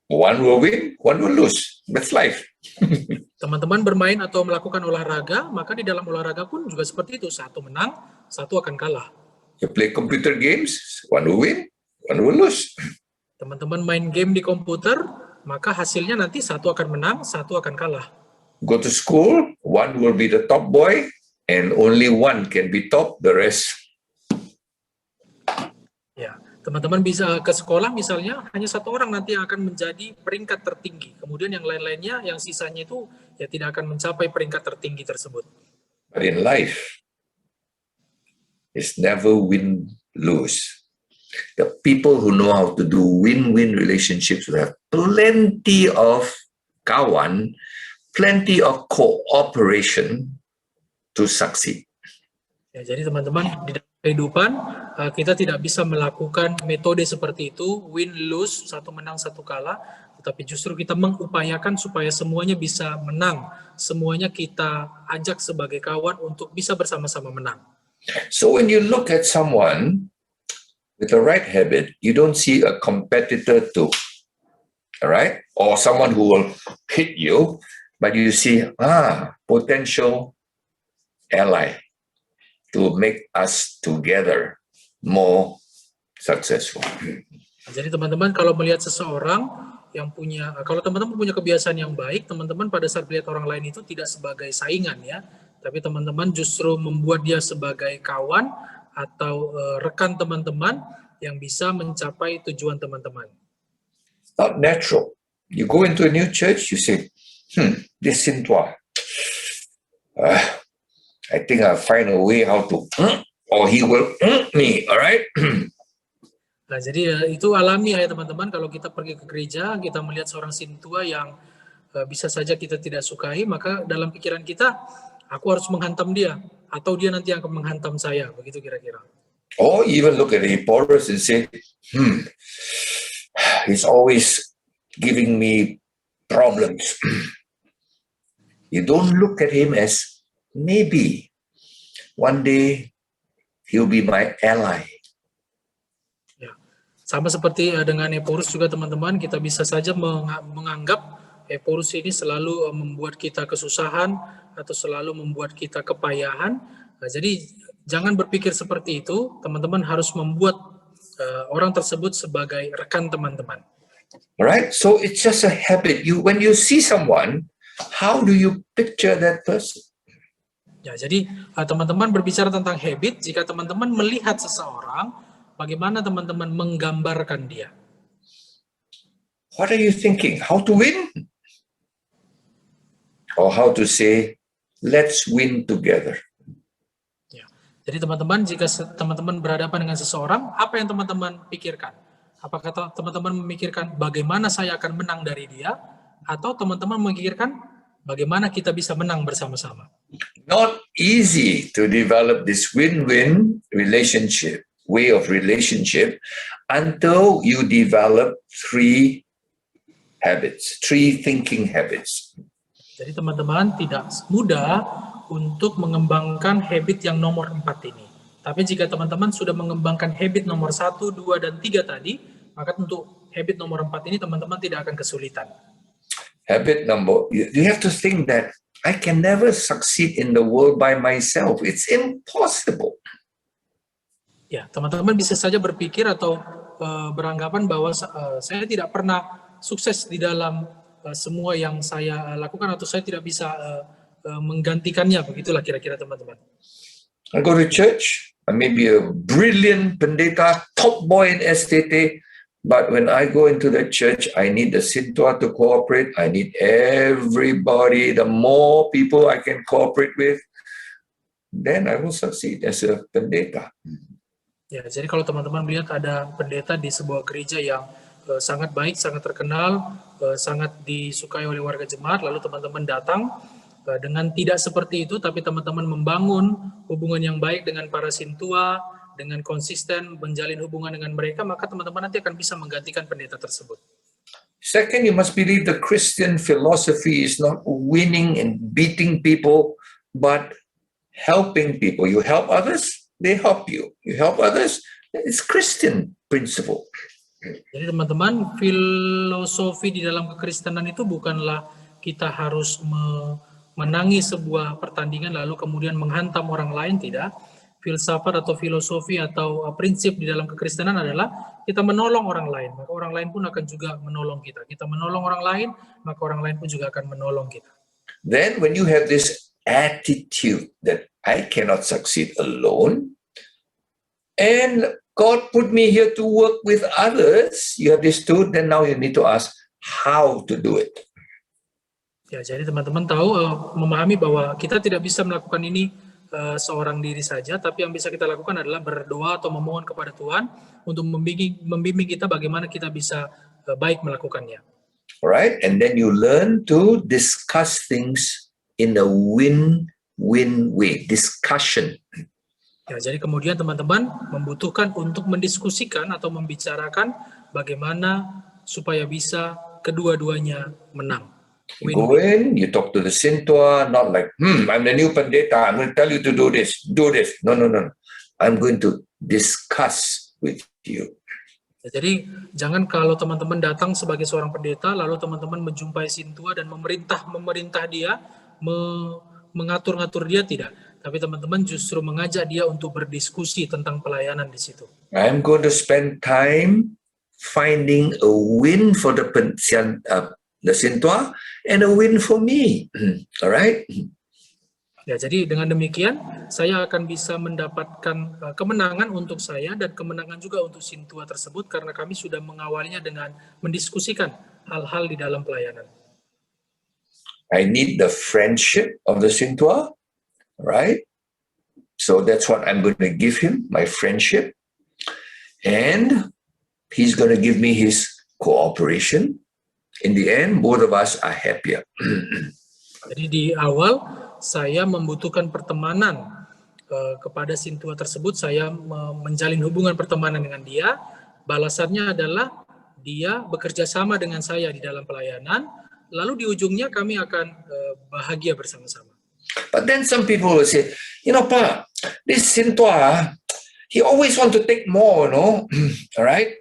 One will win, one will lose. That's life. Teman-teman bermain atau melakukan olahraga, maka di dalam olahraga pun juga seperti itu. Satu menang, satu akan kalah. You play computer games, one will win, one will lose. Teman-teman main game di komputer, maka hasilnya nanti satu akan menang, satu akan kalah. Go to school, one will be the top boy, and only one can be top, the rest. Ya, teman-teman bisa ke sekolah misalnya, hanya satu orang nanti yang akan menjadi peringkat tertinggi. Kemudian yang lain-lainnya, yang sisanya itu ya tidak akan mencapai peringkat tertinggi tersebut. But in life, it's never win-lose. The people who know how to do win-win relationships will have plenty of kawan, plenty of cooperation to succeed. Ya, jadi teman-teman, di dalam kehidupan kita tidak bisa melakukan metode seperti itu, win-lose, satu menang satu kalah, tetapi justru kita mengupayakan supaya semuanya bisa menang, semuanya kita ajak sebagai kawan untuk bisa bersama-sama menang. So when you look at someone with the right habit, you don't see a competitor too, all right? Or someone who will hit you, but you see, potential ally to make us together more successful. Jadi teman-teman, kalau melihat seseorang yang kalau teman-teman punya kebiasaan yang baik, teman-teman pada saat melihat orang lain itu tidak sebagai saingan ya, tapi teman-teman justru membuat dia sebagai kawan atau rekan teman-teman yang bisa mencapai tujuan teman-teman. It's not natural. You go into a new church, you say, this Sintua, I think I'll find a way how to, or he will me, all right? Nah, jadi itu alami ya teman-teman, kalau kita pergi ke gereja, kita melihat seorang sintua yang bisa saja kita tidak sukai, maka dalam pikiran kita, aku harus menghantam dia, atau dia nanti akan menghantam saya, begitu kira-kira. Or even look at Epaphras and say, he's always giving me problems. You don't look at him as maybe one day he'll be my ally. Ya. Sama seperti dengan Epaphras juga teman-teman, kita bisa saja menganggap Epaphras ini selalu membuat kita kesusahan atau selalu membuat kita kepayahan. Nah, jadi jangan berpikir seperti itu, teman-teman harus membuat orang tersebut sebagai rekan teman-teman. Right? So it's just a habit. When you see someone, how do you picture that person? Ya, jadi teman-teman berbicara tentang habit, jika teman-teman melihat seseorang, bagaimana teman-teman menggambarkan dia? What are you thinking? How to win? Or how to say, let's win together? Ya. Jadi teman-teman, jika teman-teman berhadapan dengan seseorang, apa yang teman-teman pikirkan? Apakah teman-teman memikirkan bagaimana saya akan menang dari dia? Atau teman-teman memikirkan bagaimana kita bisa menang bersama-sama? Not easy to develop this win-win relationship, way of relationship, until you develop three thinking habits. Jadi teman-teman tidak mudah untuk mengembangkan habit yang nomor 4 ini. Tapi jika teman-teman sudah mengembangkan habit nomor 1, 2, dan 3 tadi, maka untuk habit nomor 4 ini teman-teman tidak akan kesulitan. Habit number, you have to think that I can never succeed in the world by myself. It's impossible. Ya, teman-teman bisa saja berpikir atau beranggapan bahwa saya tidak pernah sukses di dalam semua yang saya lakukan, atau saya tidak bisa menggantikannya, begitulah kira-kira teman-teman. I go to church, I may be a brilliant pendeta, top boy in STT, but when I go into the church, I need the Sintua to cooperate. I need everybody. The more people I can cooperate with, then I will succeed as a pendeta. Ya, jadi kalau teman-teman melihat ada pendeta di sebuah gereja yang sangat baik, sangat terkenal, sangat disukai oleh warga jemaat, lalu teman-teman datang dengan tidak seperti itu, tapi teman-teman membangun hubungan yang baik dengan para sintua, dengan konsisten menjalin hubungan dengan mereka, maka teman-teman nanti akan bisa menggantikan pendeta tersebut. Second, you must believe the Christian philosophy is not winning and beating people, but helping people. You help others, they help you. You help others, it's Christian principle. Jadi teman-teman, filosofi di dalam kekristenan itu bukanlah kita harus menangi sebuah pertandingan lalu kemudian menghantam orang lain, tidak. Filsafat atau filosofi atau prinsip di dalam kekristenan adalah kita menolong orang lain, maka orang lain pun akan juga menolong kita. Kita menolong orang lain, maka orang lain pun juga akan menolong kita. Then when you have this attitude that I cannot succeed alone, and God put me here to work with others, you have this too, then now you need to ask how to do it. Ya, jadi teman-teman tahu, memahami bahwa kita tidak bisa melakukan ini seorang diri saja, tapi yang bisa kita lakukan adalah berdoa atau memohon kepada Tuhan untuk membimbing kita bagaimana kita bisa baik melakukannya. Right? And then you learn to discuss things in a win-win way. Discussion. Ya, jadi kemudian teman-teman membutuhkan untuk mendiskusikan atau membicarakan bagaimana supaya bisa kedua-duanya menang. You go in, you talk to the Sintua, not like, I'm the new pendeta, I'm going to tell you to do this, do this. No. I'm going to discuss with you. Jadi jangan kalau teman-teman datang sebagai seorang pendeta, lalu teman-teman menjumpai Sintua dan memerintah dia, mengatur-ngatur dia, tidak. Tapi teman-teman justru mengajak dia untuk berdiskusi tentang pelayanan di situ. I'm going to spend time finding a win for the Sintua and a win for me. All right? Ya, jadi dengan demikian saya akan bisa mendapatkan kemenangan untuk saya dan kemenangan juga untuk Sintua tersebut karena kami sudah mengawalnya dengan mendiskusikan hal-hal di dalam pelayanan. I need the friendship of the Sintua, right? So that's what I'm going to give him, my friendship. And he's going to give me his cooperation. In the end, both of us are happier. Jadi di awal saya membutuhkan pertemanan kepada Sintua tersebut, saya menjalin hubungan pertemanan dengan dia. Balasannya adalah dia bekerja sama dengan saya di dalam pelayanan, lalu di ujungnya kami akan bahagia bersama-sama. But then some people will say, Pak, this Sintua, he always want to take more, all right?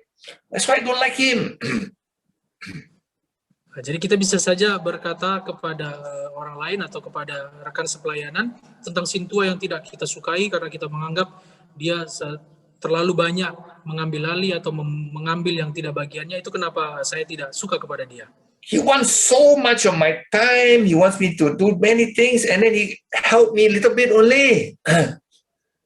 That's why I don't like him. Jadi kita bisa saja berkata kepada orang lain atau kepada rekan sepelayanan tentang Sintua yang tidak kita sukai karena kita menganggap dia terlalu banyak mengambil alih atau mengambil yang tidak bagiannya. Itu kenapa saya tidak suka kepada dia. He wants so much of my time. He wants me to do many things and then he help me a little bit only.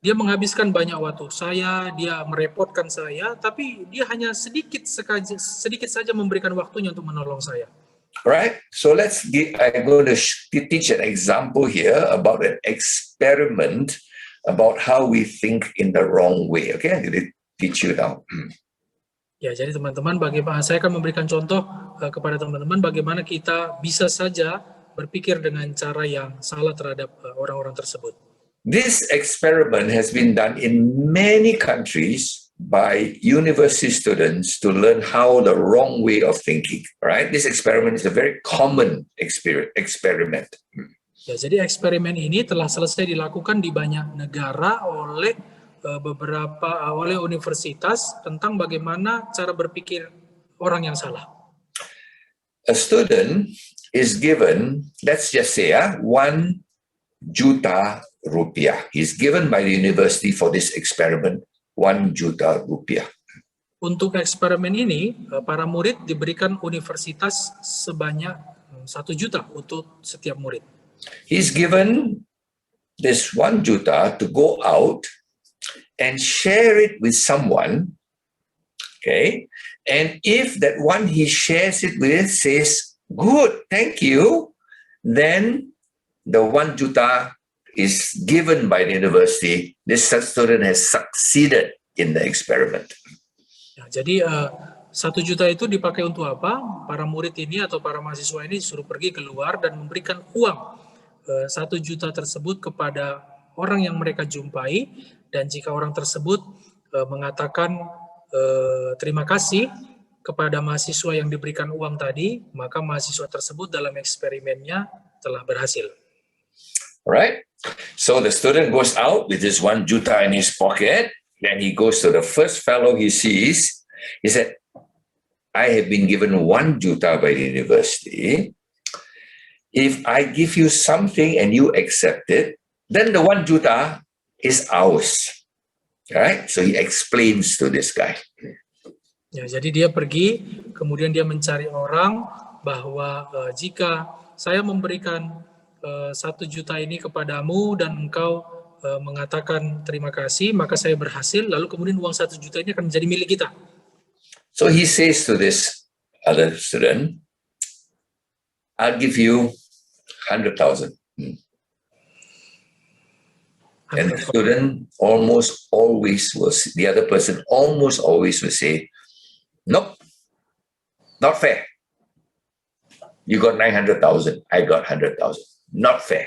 Dia menghabiskan banyak waktu saya, dia merepotkan saya, tapi dia hanya sedikit saja memberikan waktunya untuk menolong saya. Right? So I'm going to teach an example here about an experiment about how we think in the wrong way. Okay, I'm going to teach you now. Ya, jadi teman-teman, saya akan memberikan contoh kepada teman-teman bagaimana kita bisa saja berpikir dengan cara yang salah terhadap orang-orang tersebut. This experiment has been done in many countries by university students to learn how the wrong way of thinking, right? This experiment is a very common experiment. Ya, jadi eksperimen ini telah selesai dilakukan di banyak negara oleh oleh universitas tentang bagaimana cara berpikir orang yang salah. A student is given, let's just say, 1 juta rupiah. He's given by the university for this experiment 1 juta rupiah. Untuk eksperimen ini, para murid diberikan universitas sebanyak 1 juta untuk setiap murid. He's given this 1 juta to go out and share it with someone, okay? And if that one he shares it with says, good, thank you, then the 1 juta is given by the university. This student has succeeded in the experiment. Ya, jadi 1 juta itu dipakai untuk apa? Para murid ini atau para mahasiswa ini disuruh pergi keluar dan memberikan uang 1 juta tersebut kepada orang yang mereka jumpai, dan jika orang tersebut mengatakan terima kasih kepada mahasiswa yang diberikan uang tadi, maka mahasiswa tersebut dalam eksperimennya telah berhasil. Right? So the student goes out with his 1 juta in his pocket. Then he goes to the first fellow he sees. He said, I have been given 1 juta by the university. If I give you something and you accept it, then the 1 juta is ours. Right? So he explains to this guy. Ya, jadi dia pergi, kemudian dia mencari orang bahwa jika saya memberikan 1 juta ini kepadamu dan engkau mengatakan terima kasih, maka saya berhasil, lalu kemudian uang 1 juta ini akan menjadi milik kita. So he says to this other student, I'll give you 100,000. And the student almost always was, the other person almost always will say, nope, not fair. You got 900,000, I got 100,000. Not fair.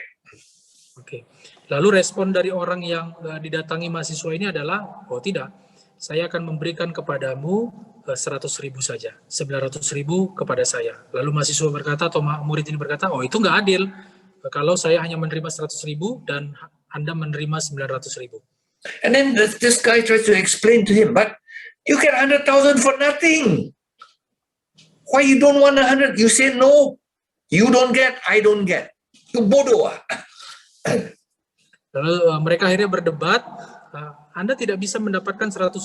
Oke. Lalu respon dari orang yang didatangi mahasiswa ini adalah, oh tidak, saya akan memberikan kepadamu 100.000 saja, 900.000 kepada saya. Lalu mahasiswa berkata atau murid ini berkata, oh itu nggak adil. Kalau saya hanya menerima 100.000 dan Anda menerima 900.000. And then this guy tries to explain to him, but you get 100,000 for nothing. Why you don't want 100? You say no. You don't get, I don't get. You bodoh. Lalu mereka akhirnya berdebat, Anda tidak bisa mendapatkan 100.000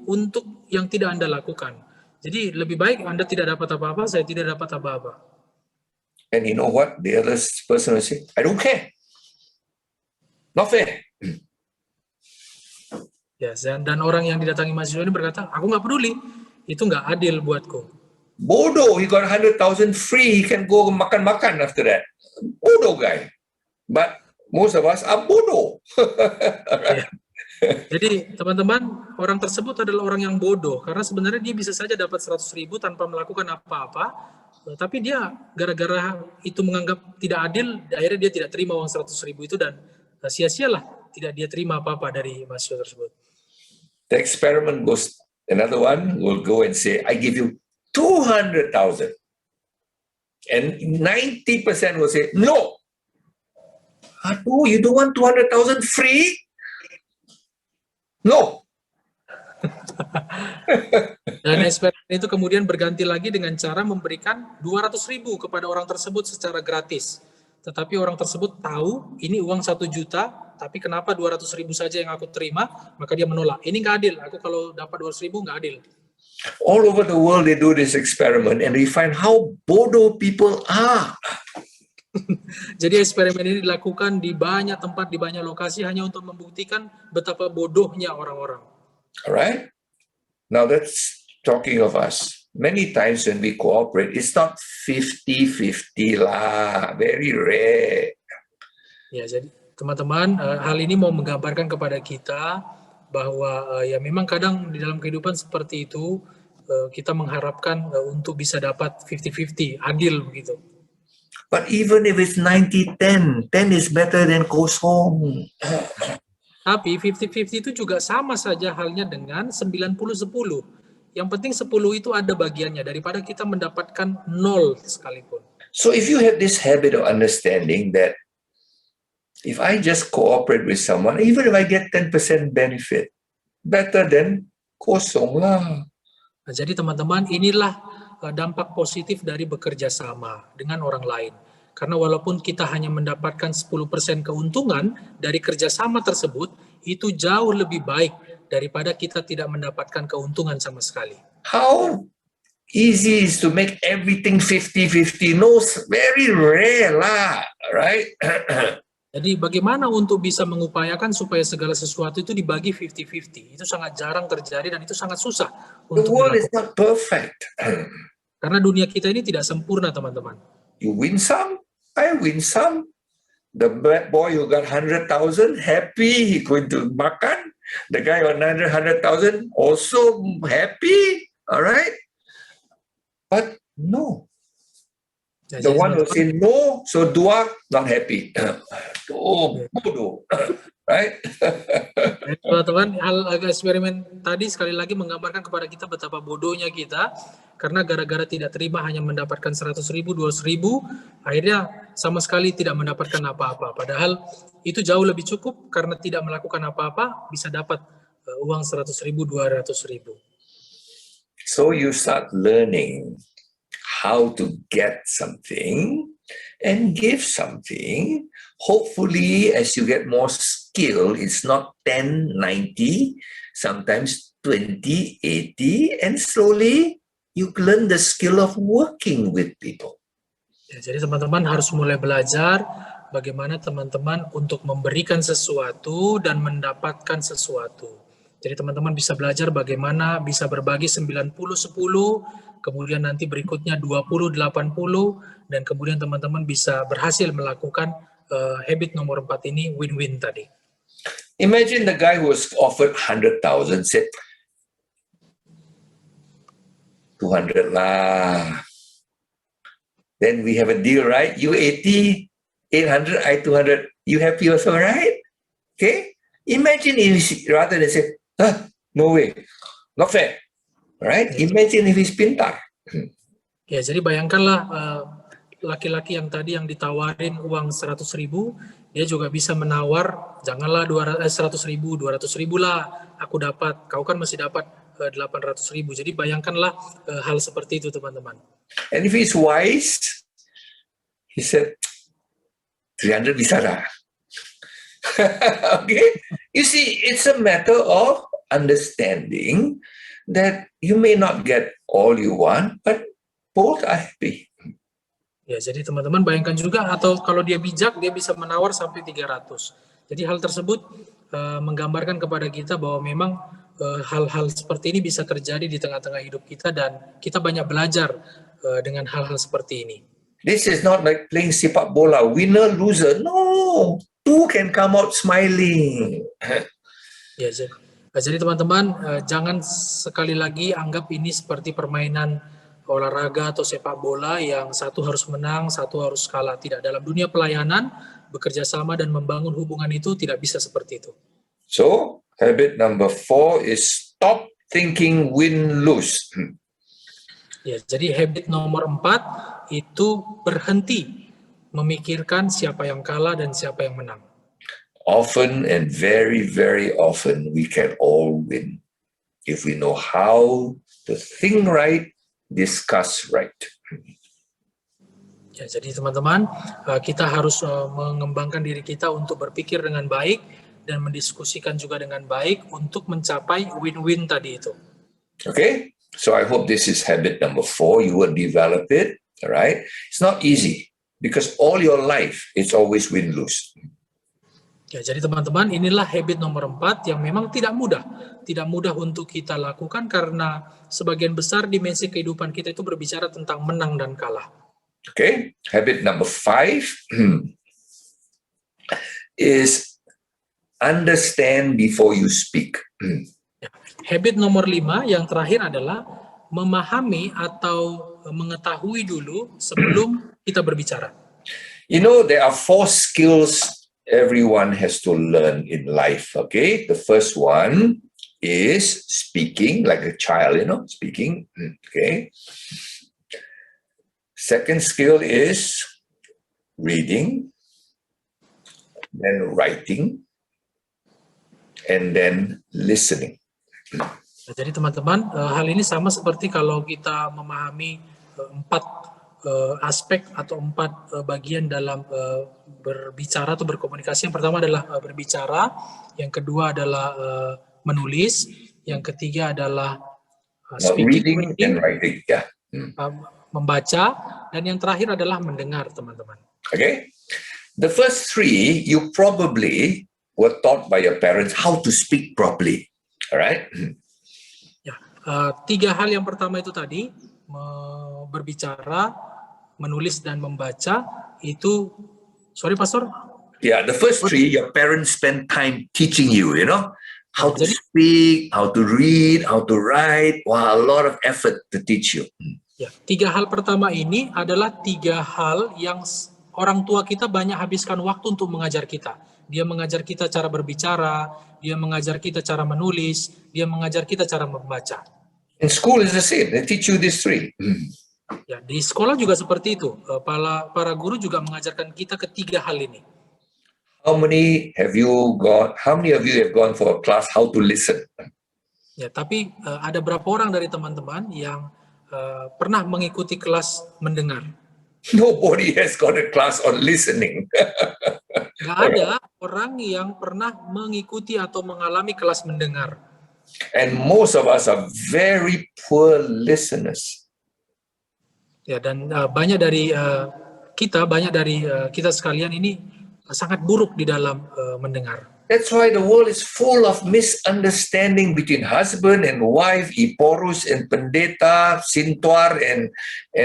untuk yang tidak Anda lakukan. Jadi lebih baik Anda tidak dapat apa-apa, saya tidak dapat apa-apa. And you know what? The other person will say, I don't care. Not fair. Ya, dan orang yang didatangi mahasiswa ini berkata, aku nggak peduli, itu nggak adil buatku. Bodoh, he got 100,000 free, he can go makan-makan after that. Bodoh guy. But most of us are bodoh. Ya. Jadi teman-teman, orang tersebut adalah orang yang bodoh, karena sebenarnya dia bisa saja dapat 100.000 tanpa melakukan apa-apa, tapi dia gara-gara itu menganggap tidak adil, akhirnya dia tidak terima uang 100.000 itu dan sia-sialah tidak dia terima apa-apa dari mahasiswa tersebut. The experiment goes, another one will go and say, I give you 200,000. And 90% will say, no. Aduh, you don't want 200,000 free? No. Dan eksperimen itu kemudian berganti lagi dengan cara memberikan 200.000 kepada orang tersebut secara gratis. Tetapi orang tersebut tahu ini uang 1 juta, tapi kenapa 200.000 saja yang aku terima, maka dia menolak. Ini nggak adil, aku kalau dapat 200.000 nggak adil. All over the world they do this experiment and they find how bodoh people are. Jadi eksperimen ini dilakukan di banyak tempat, di banyak lokasi hanya untuk membuktikan betapa bodohnya orang-orang. Alright? Now that's talking of us. Many times when we cooperate, it's not 50-50 lah. Very rare. Ya, jadi teman-teman, hal ini mau menggambarkan kepada kita bahwa ya memang kadang di dalam kehidupan seperti itu kita mengharapkan untuk bisa dapat 50-50, adil begitu. But even if it's 90-10, 10 is better than kosong. Tapi 50-50 itu juga sama saja halnya dengan 90-10. Yang penting 10 itu ada bagiannya daripada kita mendapatkan 0 sekalipun. So if you have this habit of understanding that if I just cooperate with someone, even if I get 10% benefit, better than kosong lah. Nah, jadi teman-teman, inilah dampak positif dari bekerja sama dengan orang lain. Karena walaupun kita hanya mendapatkan 10% keuntungan dari kerjasama tersebut, itu jauh lebih baik daripada kita tidak mendapatkan keuntungan sama sekali. How easy is to make everything 50-50? No, very rare lah, right? Jadi bagaimana untuk bisa mengupayakan supaya segala sesuatu itu dibagi 50-50? Itu sangat jarang terjadi dan itu sangat susah The untuk world is dilakukan. not perfect. Karena dunia kita ini tidak sempurna, teman-teman. You win some, I win some. The bad boy who got 100,000, happy, he going to makan. The guy got 100,000, also happy, all right? But no. Ya, The jadi one will teman-teman, say no, so dua, not happy. Oh, bodoh. Right? jadi teman-teman, hal eksperimen tadi sekali lagi menggambarkan kepada kita betapa bodohnya kita, karena gara-gara tidak terima hanya mendapatkan 100.000, 200.000, akhirnya sama sekali tidak mendapatkan apa-apa. Padahal itu jauh lebih cukup karena tidak melakukan apa-apa bisa dapat uang 100.000, 200.000. So you start learning how to get something and give something. Hopefully, as you get more skill, it's not 10-90, sometimes 20-80, and slowly you learn the skill of working with people. Ya, jadi teman-teman harus mulai belajar bagaimana teman-teman untuk memberikan sesuatu dan mendapatkan sesuatu. Jadi teman-teman bisa belajar bagaimana bisa berbagi 90-10, kemudian nanti berikutnya 20-80, dan kemudian teman-teman bisa berhasil melakukan habit nomor 4 ini, win-win tadi. Imagine the guy who was offered 100,000 said, 200 lah. Then we have a deal, right? You 80, 800, I 200. You happy also, right? Okay? Imagine if rather than say, no way, not fair. Right? Imagine if he's pintar. Ya, jadi bayangkanlah laki-laki yang tadi yang ditawarin uang 100.000, dia juga bisa menawar, janganlah 100.000, 200.000 lah aku dapat, kau kan masih dapat 800.000. Jadi bayangkanlah hal seperti itu, teman-teman. And if he's wise, he said, 300 bisa lah. Okay? You see, it's a matter of understanding that you may not get all you want, but both are happy. Ya, jadi teman-teman bayangkan juga, atau kalau dia bijak, dia bisa menawar sampai 300. Jadi hal tersebut menggambarkan kepada kita bahwa memang hal-hal seperti ini bisa terjadi di tengah-tengah hidup kita, dan kita banyak belajar dengan hal-hal seperti ini. This is not like playing sepak bola, winner, loser. No, two can come out smiling. Ya, jadi teman-teman jangan sekali lagi anggap ini seperti permainan olahraga atau sepak bola yang satu harus menang, satu harus kalah. Tidak, dalam dunia pelayanan, bekerja sama dan membangun hubungan itu tidak bisa seperti itu. So, habit number 4 is stop thinking win-lose. Ya, jadi habit nomor 4 itu berhenti memikirkan siapa yang kalah dan siapa yang menang. Often and very, very often we can all win if we know how to think right, discuss right. Ya, jadi teman-teman, kita harus mengembangkan diri kita untuk berpikir dengan baik dan mendiskusikan juga dengan baik untuk mencapai win-win tadi itu. Okay, so I hope this is habit number 4. You will develop it, all right? It's not easy because all your life it's always win-lose. Ya, jadi teman-teman, inilah habit nomor 4 yang memang tidak mudah untuk kita lakukan, karena sebagian besar dimensi kehidupan kita itu berbicara tentang menang dan kalah. Okay, habit number 5 is understand before you speak. Ya, habit nomor 5 yang terakhir adalah memahami atau mengetahui dulu sebelum kita berbicara. You know, there are 4 skills everyone has to learn in life, okay? The first one is speaking, like a child, speaking, okay? Second skill is reading, then writing, and then listening. Jadi teman-teman, hal ini sama seperti kalau kita memahami 4 aspek atau 4 bagian dalam berbicara atau berkomunikasi. Yang pertama adalah berbicara, yang kedua adalah menulis, yang ketiga adalah speaking, reading and writing, yeah. Membaca, dan yang terakhir adalah mendengar, teman-teman. Okay, the first 3 you probably were taught by your parents how to speak properly, all right? Ya, 3 hal yang pertama itu tadi, berbicara, menulis, dan membaca, itu, sorry Pastor? Yeah, the first 3, your parents spend time teaching you, how to speak, how to read, how to write. Wow, a lot of effort to teach you. Ya, 3 hal pertama ini adalah 3 hal yang orang tua kita banyak habiskan waktu untuk mengajar kita. Dia mengajar kita cara berbicara, dia mengajar kita cara menulis, dia mengajar kita cara membaca. In school is the same. They teach you these 3. Ya, di sekolah juga seperti itu. Para guru juga mengajarkan kita ketiga hal ini. How many of you have gone for a class how to listen? Ya, tapi ada berapa orang dari teman-teman yang pernah mengikuti kelas mendengar? Nobody has got a class on listening. Nggak ada orang yang pernah mengikuti atau mengalami kelas mendengar. And most of us are very poor listeners. Ya, dan banyak dari kita sekalian ini sangat buruk di dalam mendengar. That's why the world is full of misunderstanding between husband and wife, Iporus and Pendeta, Sintuar and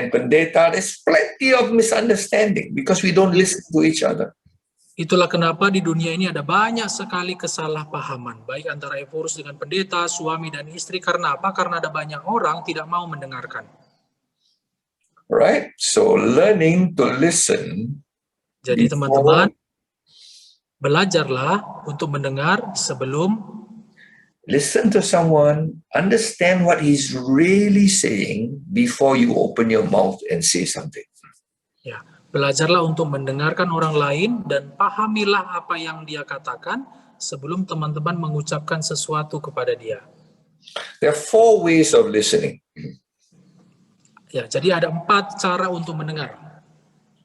Pendeta. There's plenty of misunderstanding because we don't listen to each other. Itulah kenapa di dunia ini ada banyak sekali kesalahpahaman, baik antara Ephorus dengan pendeta, suami dan istri. Karena apa? Karena ada banyak orang tidak mau mendengarkan. Right? So learning to listen Jadi before teman-teman, belajarlah untuk mendengar sebelum listen to someone, understand what he's really saying before you open your mouth and say something. ya, belajarlah untuk mendengarkan orang lain dan pahamilah apa yang dia katakan sebelum teman-teman mengucapkan sesuatu kepada dia. There are 4 ways of listening. Ya, jadi ada 4 cara untuk mendengar.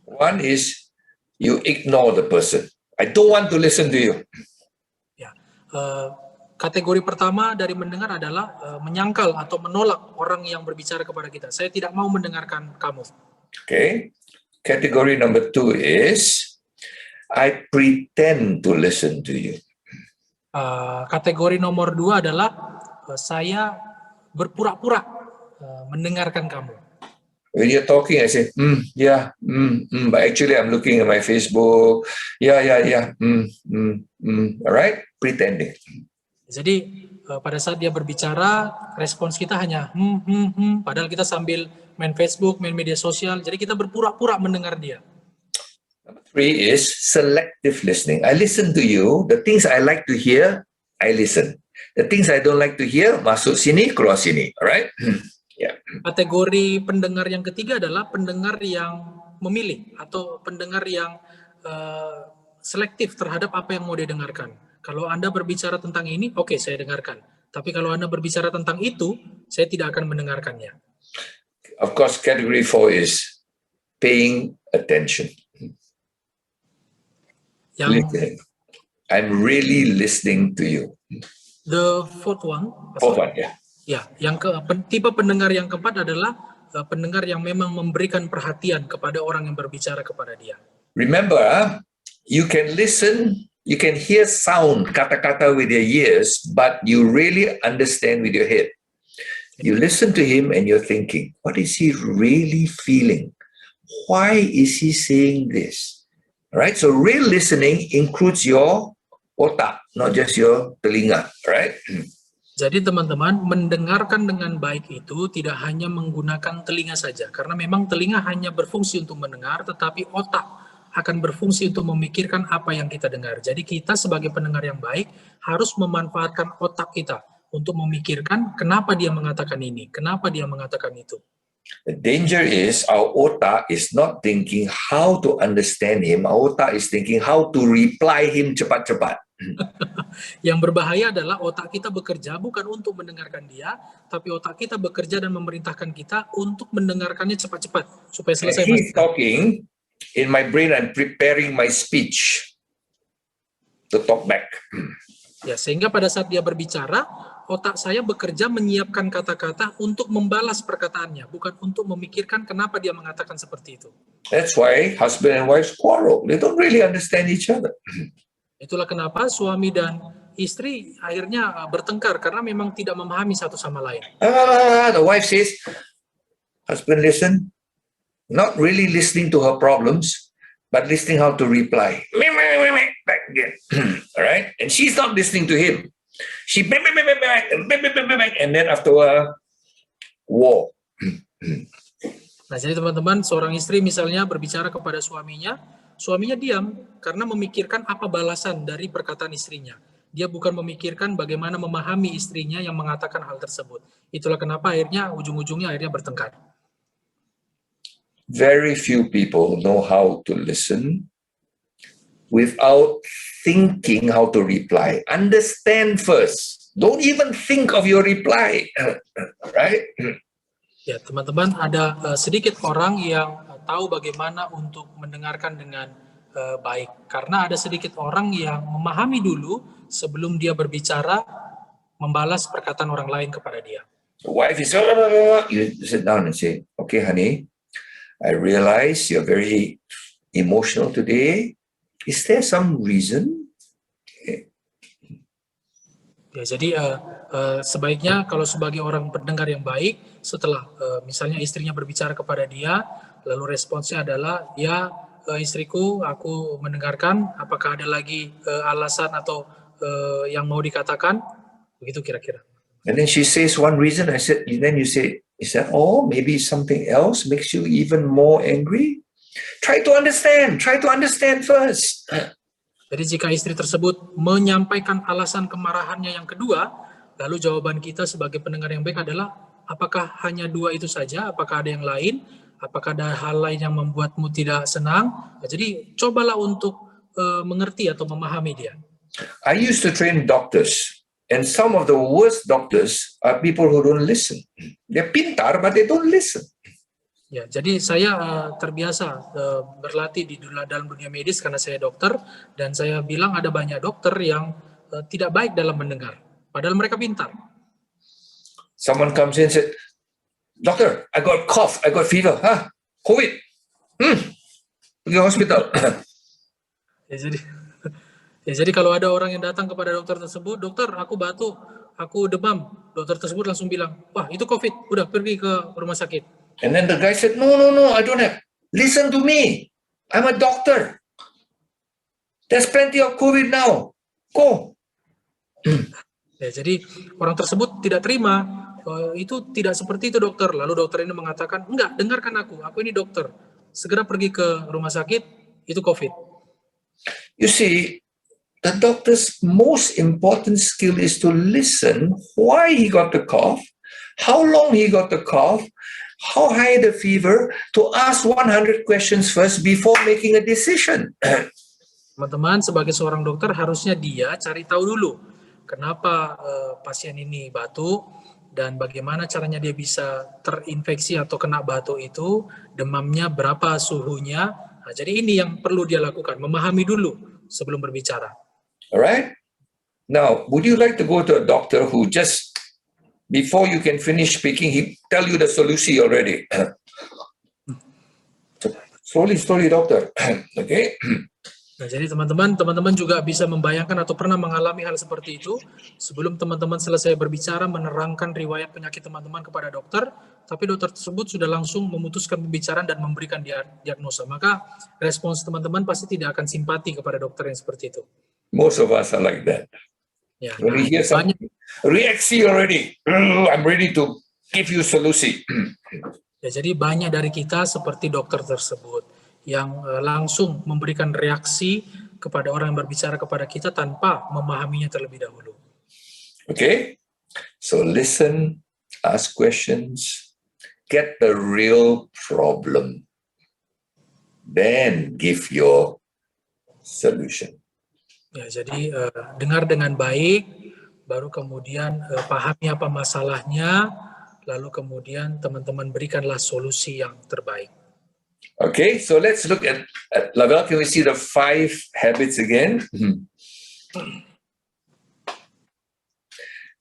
One is you ignore the person. I don't want to listen to you. Ya, kategori pertama dari mendengar adalah menyangkal atau menolak orang yang berbicara kepada kita. Saya tidak mau mendengarkan kamu. Okay. Category number 2 is I pretend to listen to you. Kategori nomor 2 adalah saya berpura-pura mendengarkan kamu. When you're talking, I say, but actually I'm looking at my Facebook. Yeah. All right? Pretending. Jadi pada saat dia berbicara, respons kita hanya padahal kita sambil main Facebook, main media sosial. Jadi kita berpura-pura mendengar dia. Number 3 is selective listening. I listen to you. The things I like to hear, I listen. The things I don't like to hear, masuk sini, keluar sini. All right? Yeah. Kategori pendengar yang ketiga adalah pendengar yang memilih atau pendengar yang selektif terhadap apa yang mau didengarkan. Kalau Anda berbicara tentang ini, oke, saya dengarkan. Tapi kalau Anda berbicara tentang itu, saya tidak akan mendengarkannya. Of course, category 4 is paying attention. Listening. I'm really listening to you. The fourth one. Fourth one, yeah. Ya, tipe pendengar yang keempat adalah pendengar yang memang memberikan perhatian kepada orang yang berbicara kepada dia. Remember, you can listen, you can hear sound, kata-kata with your ears, but you really understand with your head. You listen to him and you're thinking, what is he really feeling? Why is he saying this? Right? So real listening includes your otak, not just your telinga, right? Jadi teman-teman, mendengarkan dengan baik itu tidak hanya menggunakan telinga saja, karena memang telinga hanya berfungsi untuk mendengar, tetapi otak akan berfungsi untuk memikirkan apa yang kita dengar. Jadi kita sebagai pendengar yang baik harus memanfaatkan otak kita untuk memikirkan kenapa dia mengatakan ini, kenapa dia mengatakan itu. The danger is our otak is not thinking how to understand him. Our otak is thinking how to reply him cepat-cepat. Yang berbahaya adalah otak kita bekerja bukan untuk mendengarkan dia, tapi otak kita bekerja dan memerintahkan kita untuk mendengarkannya cepat-cepat supaya selesai. He's talking, in my brain I'm preparing my speech to talk back. Ya, sehingga pada saat dia berbicara, otak saya bekerja menyiapkan kata-kata untuk membalas perkataannya, bukan untuk memikirkan kenapa dia mengatakan seperti itu. That's why husband and wife quarrel. They don't really understand each other. Itulah kenapa suami dan istri akhirnya bertengkar karena memang tidak memahami satu sama lain. The wife says, husband listen, not really listening to her problems, but listening how to reply. Back again. All right? And she's not listening to him. She and then after a war. Nah, jadi teman-teman, seorang istri misalnya berbicara kepada suaminya diam karena memikirkan apa balasan dari perkataan istrinya. Dia bukan memikirkan bagaimana memahami istrinya yang mengatakan hal tersebut. Itulah kenapa akhirnya ujung-ujungnya bertengkar. Very few people know how to listen without thinking how to reply. Understand first. Don't even think of your reply. Right? Ya, teman-teman, ada sedikit orang yang tahu bagaimana untuk mendengarkan dengan baik. Karena ada sedikit orang yang memahami dulu sebelum dia berbicara, membalas perkataan orang lain kepada dia. The wife is, you sit down and say, okay, honey, I realize you're very emotional today. Is there some reason? Okay. Ya, jadi sebaiknya kalau sebagai orang pendengar yang baik, setelah misalnya istrinya berbicara kepada dia, lalu responsnya adalah, ya istriku, aku mendengarkan. Apakah ada lagi alasan atau yang mau dikatakan? Begitu kira-kira. And then she says one reason. I said, then you say, is that all? Maybe something else makes you even more angry? Try to understand first. Jadi jika istri tersebut menyampaikan alasan kemarahannya yang kedua, lalu jawaban kita sebagai pendengar yang baik adalah, apakah hanya dua itu saja? Apakah ada yang lain? Apakah ada hal lain yang membuatmu tidak senang? Nah, jadi cobalah untuk mengerti atau memahami dia. I used to train doctors, and some of the worst doctors are people who don't listen. They're pintar, but they don't listen. Ya, jadi saya terbiasa berlatih di dalam dunia medis karena saya dokter, dan saya bilang ada banyak dokter yang tidak baik dalam mendengar, padahal mereka pintar. Someone comes in and said, "Doctor, I got cough, I got fever. Huh? COVID. Pergi hospital." Jadi kalau ada orang yang datang kepada dokter tersebut, "Dokter, aku batuk, aku demam." Dokter tersebut langsung bilang, "Wah, itu COVID, udah pergi ke rumah sakit." And then the guy said, no, I don't have. Listen to me. I'm a doctor. There's plenty of COVID now. Go. Ya, jadi orang tersebut tidak terima, itu tidak seperti itu dokter. Lalu dokter ini mengatakan, enggak, dengarkan aku ini dokter. Segera pergi ke rumah sakit, itu COVID. You see, the doctor's most important skill is to listen why he got the cough, how long he got the cough, how high the fever, to ask 100 questions first before making a decision. Teman-teman, sebagai seorang dokter harusnya dia cari tahu dulu kenapa pasien ini batuk dan bagaimana caranya dia bisa terinfeksi atau kena batuk itu, demamnya berapa suhunya. Nah, jadi ini yang perlu dia lakukan, memahami dulu sebelum berbicara. Alright? Now, would you like to go to a doctor who just, before you can finish speaking, he tell you the solution already? Slowly, doctor. Okay? Nah, jadi teman-teman juga bisa membayangkan atau pernah mengalami hal seperti itu. Sebelum teman-teman selesai berbicara, menerangkan riwayat penyakit teman-teman kepada dokter, tapi dokter tersebut sudah langsung memutuskan pembicaraan dan memberikan diagnosa. Maka respons teman-teman pasti tidak akan simpati kepada dokter yang seperti itu. Most of us are like that. Ya, When we hear something, reaction already. I'm ready to give you solution. Ya, jadi banyak dari kita seperti dokter tersebut yang langsung memberikan reaksi kepada orang yang berbicara kepada kita tanpa memahaminya terlebih dahulu. Okay? So listen, ask questions, get the real problem, then give your solution. Ya, jadi dengar dengan baik, baru kemudian pahami apa masalahnya, lalu kemudian teman-teman berikanlah solusi yang terbaik. Okay, so let's look at Lavelle. Can we see the 5 habits again?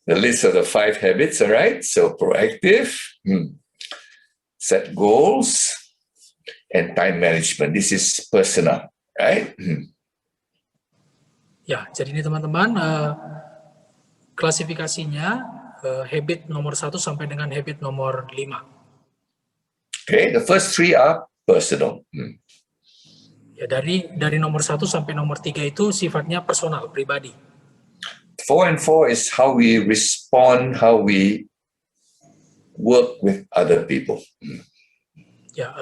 The list of the 5 habits, all right? So proactive, set goals, and time management. This is personal, right? Ya, jadi ini teman-teman klasifikasinya habit nomor 1 sampai dengan habit nomor 5. Okay, the first 3 are personal. Ya, dari nomor 1 sampai nomor 3 itu sifatnya personal, pribadi. 4 and 4 is how we respond, how we work with other people. Ya,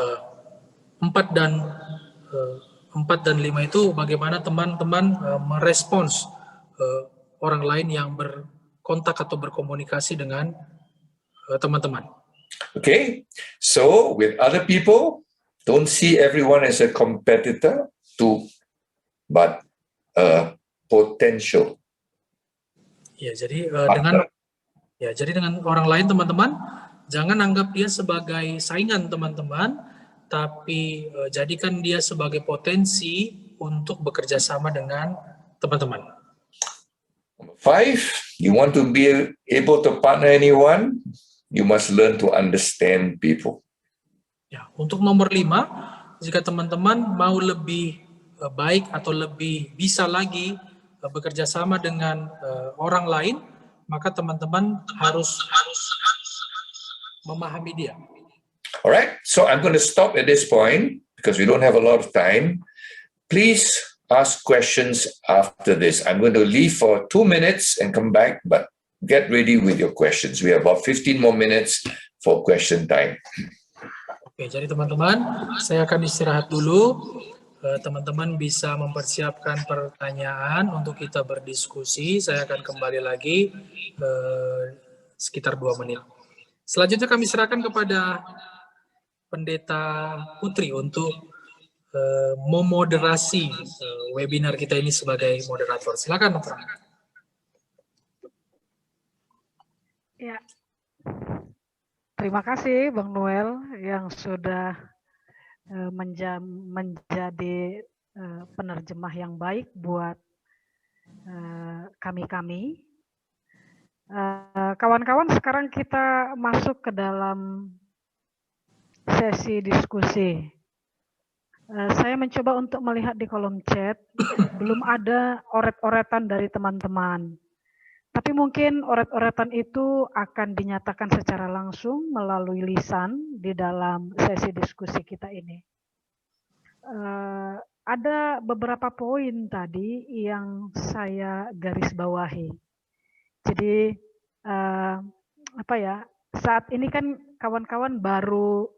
4 dan 5 itu bagaimana teman-teman merespons orang lain yang berkontak atau berkomunikasi dengan teman-teman. Okay, so with other people, don't see everyone as a competitor, but a potential. Ya, jadi dengan orang lain teman-teman, jangan anggap dia sebagai saingan teman-teman, tapi jadikan dia sebagai potensi untuk bekerja sama dengan teman-teman. 5, you want to be able to partner anyone, you must learn to understand people. Ya, untuk nomor 5, jika teman-teman mau lebih baik atau lebih bisa lagi bekerja sama dengan orang lain, maka teman-teman harus memahami dia. All right, so I'm going to stop at this point because we don't have a lot of time. Please ask questions after this. I'm going to leave for 2 minutes and come back, but get ready with your questions. We have about 15 more minutes for question time. Oke, jadi teman-teman, saya akan istirahat dulu. Teman-teman bisa mempersiapkan pertanyaan untuk kita berdiskusi. Saya akan kembali lagi sekitar 2 menit. Selanjutnya kami serahkan kepada Pendeta Putri untuk memoderasi webinar kita ini sebagai moderator. Silakan, Pak. Ya. Terima kasih Bang Noel yang sudah menjadi penerjemah yang baik buat kami-kami. Kawan-kawan, sekarang kita masuk ke dalam sesi diskusi. Saya mencoba untuk melihat di kolom chat, belum ada oret-oretan dari teman-teman. Tapi mungkin oret-oretan itu akan dinyatakan secara langsung melalui lisan di dalam sesi diskusi kita ini. Ada beberapa poin tadi yang saya garis bawahi. Jadi saat ini kan kawan-kawan baru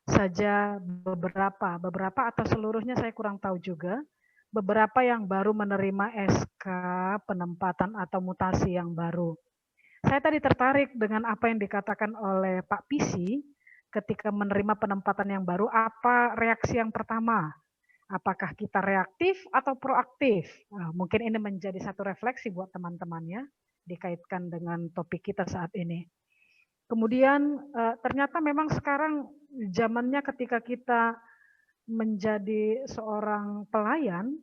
saja beberapa atau seluruhnya saya kurang tahu juga, beberapa yang baru menerima SK penempatan atau mutasi yang baru. Saya tadi tertarik dengan apa yang dikatakan oleh Pak Pisi ketika menerima penempatan yang baru. Apa reaksi yang pertama? Apakah kita reaktif atau proaktif? Nah, mungkin ini menjadi satu refleksi buat teman-teman ya, dikaitkan dengan topik kita saat ini. Kemudian ternyata memang sekarang zamannya ketika kita menjadi seorang pelayan,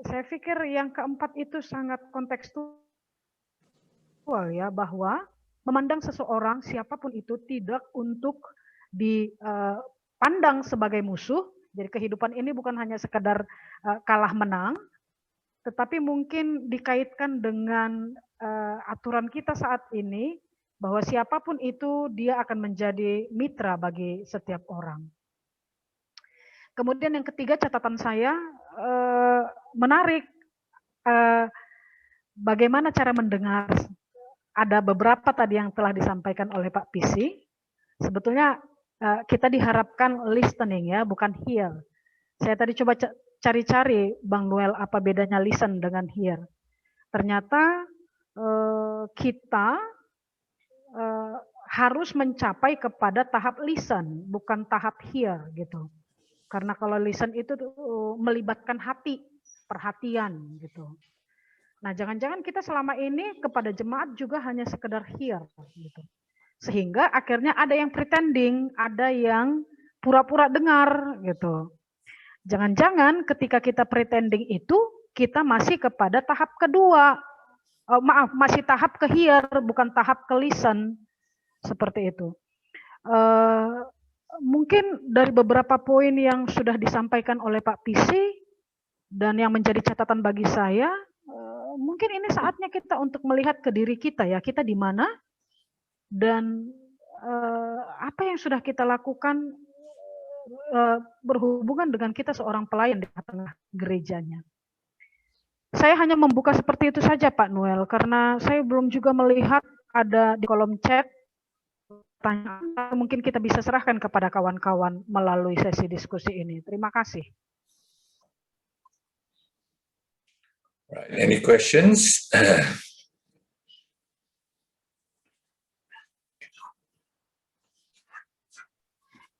saya pikir yang keempat itu sangat kontekstual ya, bahwa memandang seseorang siapapun itu tidak untuk dipandang sebagai musuh. Jadi kehidupan ini bukan hanya sekedar kalah menang, tetapi mungkin dikaitkan dengan aturan kita saat ini, bahwa siapapun itu dia akan menjadi mitra bagi setiap orang. Kemudian yang ketiga, catatan saya menarik, bagaimana cara mendengar. Ada beberapa tadi yang telah disampaikan oleh Pak Pisi. Sebetulnya kita diharapkan listening ya, bukan hear. Saya tadi coba cari-cari Bang Noel apa bedanya listen dengan hear. Ternyata kita harus mencapai kepada tahap listen, bukan tahap hear gitu. Karena kalau listen itu melibatkan hati, perhatian gitu. Nah, jangan-jangan kita selama ini kepada jemaat juga hanya sekedar hear gitu. Sehingga akhirnya ada yang pretending, ada yang pura-pura dengar gitu. Jangan-jangan ketika kita pretending itu kita masih kepada tahap kedua. Masih tahap ke hear, bukan tahap ke listen. Seperti itu. Mungkin dari beberapa poin yang sudah disampaikan oleh Pak Pisi dan yang menjadi catatan bagi saya, mungkin ini saatnya kita untuk melihat ke diri kita ya, kita di mana dan apa yang sudah kita lakukan berhubungan dengan kita seorang pelayan di tengah gerejanya. Saya hanya membuka seperti itu saja Pak Noel, karena saya belum juga melihat ada di kolom chat pertanyaan, mungkin kita bisa serahkan kepada kawan-kawan melalui sesi diskusi ini. Terima kasih. Right. Any questions?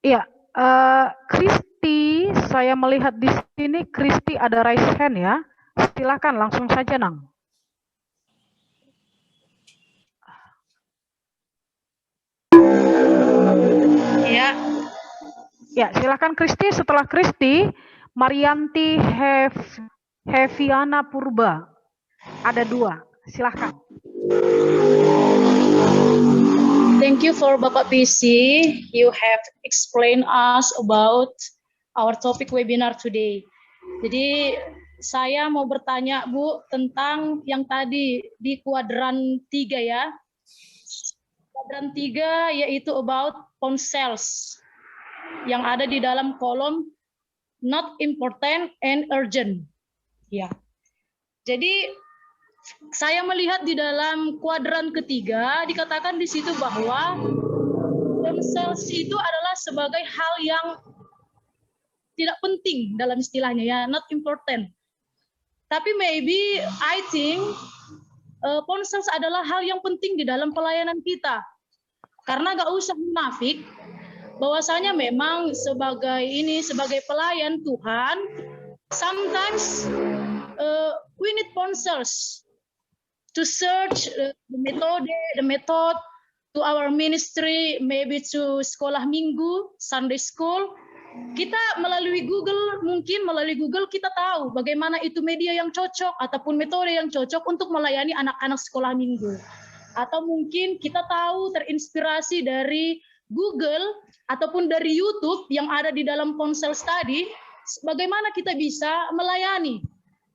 Iya, Kristi, saya melihat di sini Kristi ada raise hand ya. Silakan langsung saja, Nang. Ya. Ya, silakan Kristi. Setelah Kristi, Marianti Heviana Purba. Ada 2. Silakan. Thank you for Bapak PC. You have explained us about our topic webinar today. Jadi saya mau bertanya Bu tentang yang tadi di kuadran 3 ya. Kuadran 3 yaitu about ponsels. yang ada di dalam kolom not important and urgent. Ya. Jadi saya melihat di dalam kuadran ketiga dikatakan di situ bahwa ponsel itu adalah sebagai hal yang tidak penting dalam istilahnya ya, not important. Tapi maybe I think ponsel adalah hal yang penting di dalam pelayanan kita. Karena gak usah munafik, bahwasanya memang sebagai pelayan Tuhan, sometimes we need ponsels to search the method to our ministry, maybe to sekolah minggu, Sunday school. Kita melalui Google kita tahu bagaimana itu media yang cocok ataupun metode yang cocok untuk melayani anak-anak sekolah minggu. Atau mungkin kita tahu terinspirasi dari Google ataupun dari YouTube yang ada di dalam ponsel tadi, bagaimana kita bisa melayani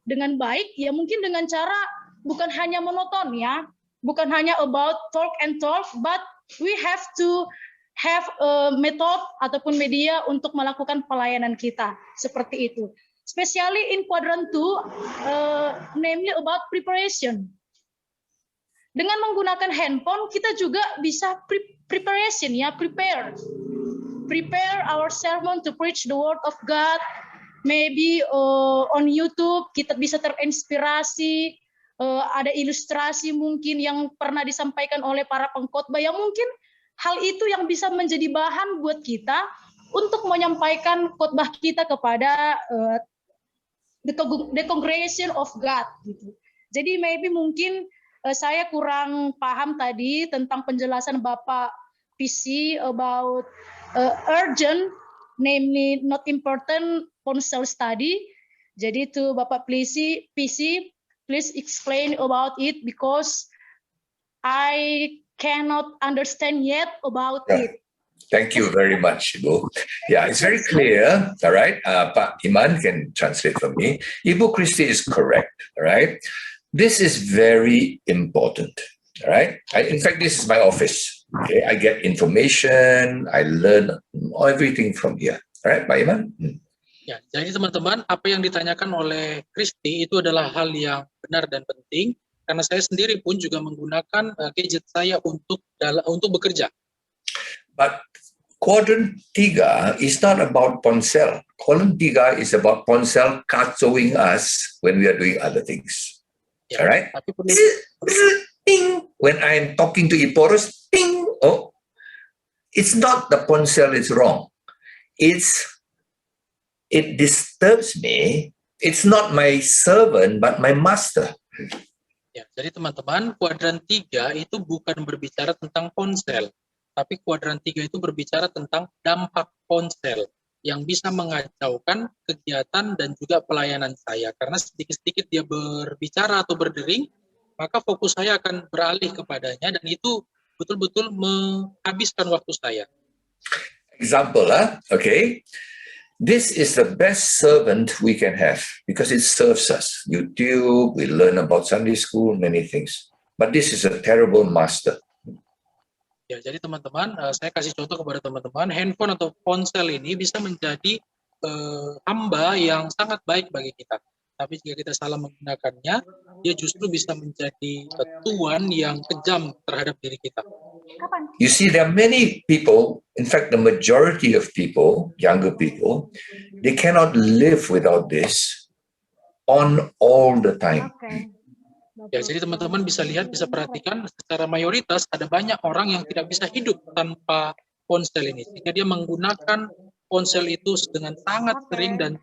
dengan baik, ya mungkin dengan cara bukan hanya monoton ya, bukan hanya about talk and talk, but we have to have a method ataupun media untuk melakukan pelayanan kita seperti itu. Especially in quadrant 2, namely about preparation. Dengan menggunakan handphone kita juga bisa preparation ya, prepare our sermon to preach the word of God. Maybe on YouTube kita bisa terinspirasi, ada ilustrasi mungkin yang pernah disampaikan oleh para pengkhotbah yang mungkin hal itu yang bisa menjadi bahan buat kita untuk menyampaikan khotbah kita kepada the congregation of God gitu. Jadi maybe mungkin saya kurang paham tadi tentang penjelasan Bapak PC about urgent, namely not important ponsel study. Jadi to Bapak PC, please explain about it because I cannot understand yet about it. Thank you very much, Ibu. Yeah, it's very clear. All right, Pak Iman can translate for me. Ibu Christy is correct. All right, this is very important. All right, in fact, this is my office. Okay, I get information, I learn everything from here. All right, Pak Iman. Ya, jadi teman-teman, apa yang ditanyakan oleh Christy itu adalah hal yang benar dan penting, karena saya sendiri pun juga menggunakan gadget saya untuk bekerja. But quadrant 3 is not about ponsel. Quadrant 3 is about ponsel kacauing us when we are doing other things. Ya, all right? Tapi Ping. When I'm talking to Eporus, ping. Oh, it's not the ponsel is wrong. It disturbs me. It's not my servant, but my master. Ya, jadi teman-teman, kuadran 3 itu bukan berbicara tentang ponsel, tapi kuadran 3 itu berbicara tentang dampak ponsel yang bisa mengacaukan kegiatan dan juga pelayanan saya. Karena sedikit-sedikit dia berbicara atau berdering, maka fokus saya akan beralih kepadanya dan itu betul-betul menghabiskan waktu saya. Example, okay? This is the best servant we can have because it serves us. YouTube, we learn about Sunday school, many things. But this is a terrible master. Ya, jadi teman-teman, saya kasih contoh kepada teman-teman, handphone atau ponsel ini bisa menjadi hamba yang sangat baik bagi kita. Tapi jika kita salah menggunakannya, dia justru bisa menjadi tuan yang kejam terhadap diri kita. You see, there are many people, in fact, the majority of people, younger people, they cannot live without this on all the time. Okay. Ya, jadi teman-teman bisa lihat, bisa perhatikan secara mayoritas ada banyak orang yang tidak bisa hidup tanpa ponsel ini. Sehingga dia menggunakan ponsel itu dengan sangat sering dan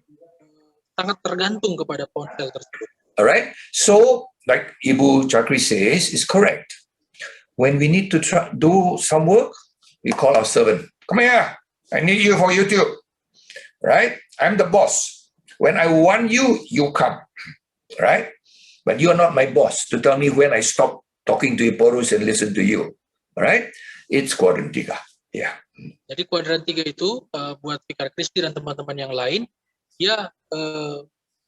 sangat tergantung kepada ponsel tersebut. Alright, so like Ibu Chakri says, is correct. When we need to do some work, we call our servant. Come here, I need you for YouTube. Right? I'm the boss. When I want you, you come. Right? But you are not my boss to tell me when I stop talking to Eporus and listen to you. Alright? It's quadrant 3. Yeah. Jadi kuadran 3 itu buat Vikar Christy dan teman-teman yang lain, dia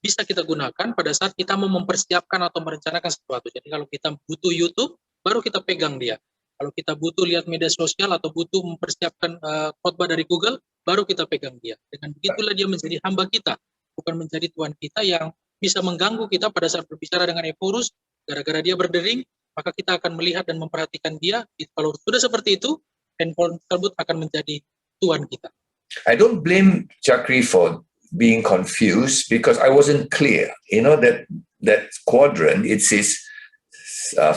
bisa kita gunakan pada saat kita mau mempersiapkan atau merencanakan sesuatu. Jadi kalau kita butuh YouTube, baru kita pegang dia. Kalau kita butuh lihat media sosial atau butuh mempersiapkan khotbah dari Google, baru kita pegang dia. Dengan begitulah dia menjadi hamba kita, bukan menjadi Tuhan kita yang bisa mengganggu kita pada saat berbicara dengan Ephorus. Gara-gara dia berdering, maka kita akan melihat dan memperhatikan dia. Kalau sudah seperti itu, handphone tersebut akan menjadi Tuhan kita. I don't blame Chakri for being confused because I wasn't clear. You know, that quadrant, it says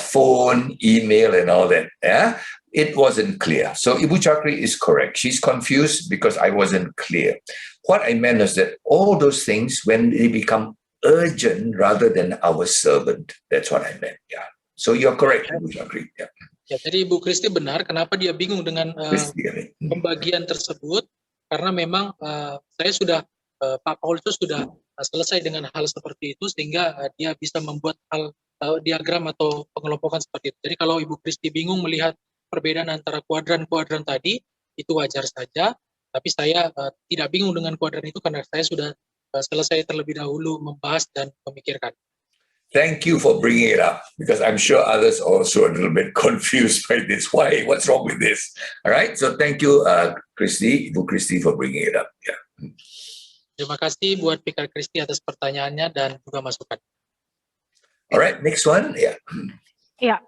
phone, email, and all that. Yeah, it wasn't clear. So Ibu Chakri is correct. She's confused because I wasn't clear. What I meant is that all those things, when they become urgent rather than our servant, that's what I meant. Yeah. So you're correct, Ibu Chakri. Yeah. Ya, jadi Ibu Kristi benar. Kenapa dia bingung dengan pembagian tersebut? Karena memang saya sudah Pak Paul itu sudah selesai dengan hal seperti itu, sehingga dia bisa membuat hal diagram atau pengelompokan seperti itu. Jadi kalau Ibu Kristi bingung melihat perbedaan antara kuadran-kuadran tadi, itu wajar saja. Tapi saya tidak bingung dengan kuadran itu karena saya sudah selesai terlebih dahulu membahas dan memikirkan. Thank you for bringing it up because I'm sure others also are a little bit confused by this. Why? What's wrong with this? All right. So thank you, Ibu Kristi, for bringing it up. Yeah. Terima kasih buat Pikar Kristi atas pertanyaannya dan juga masukan. Alright, next one. Yeah. Ya,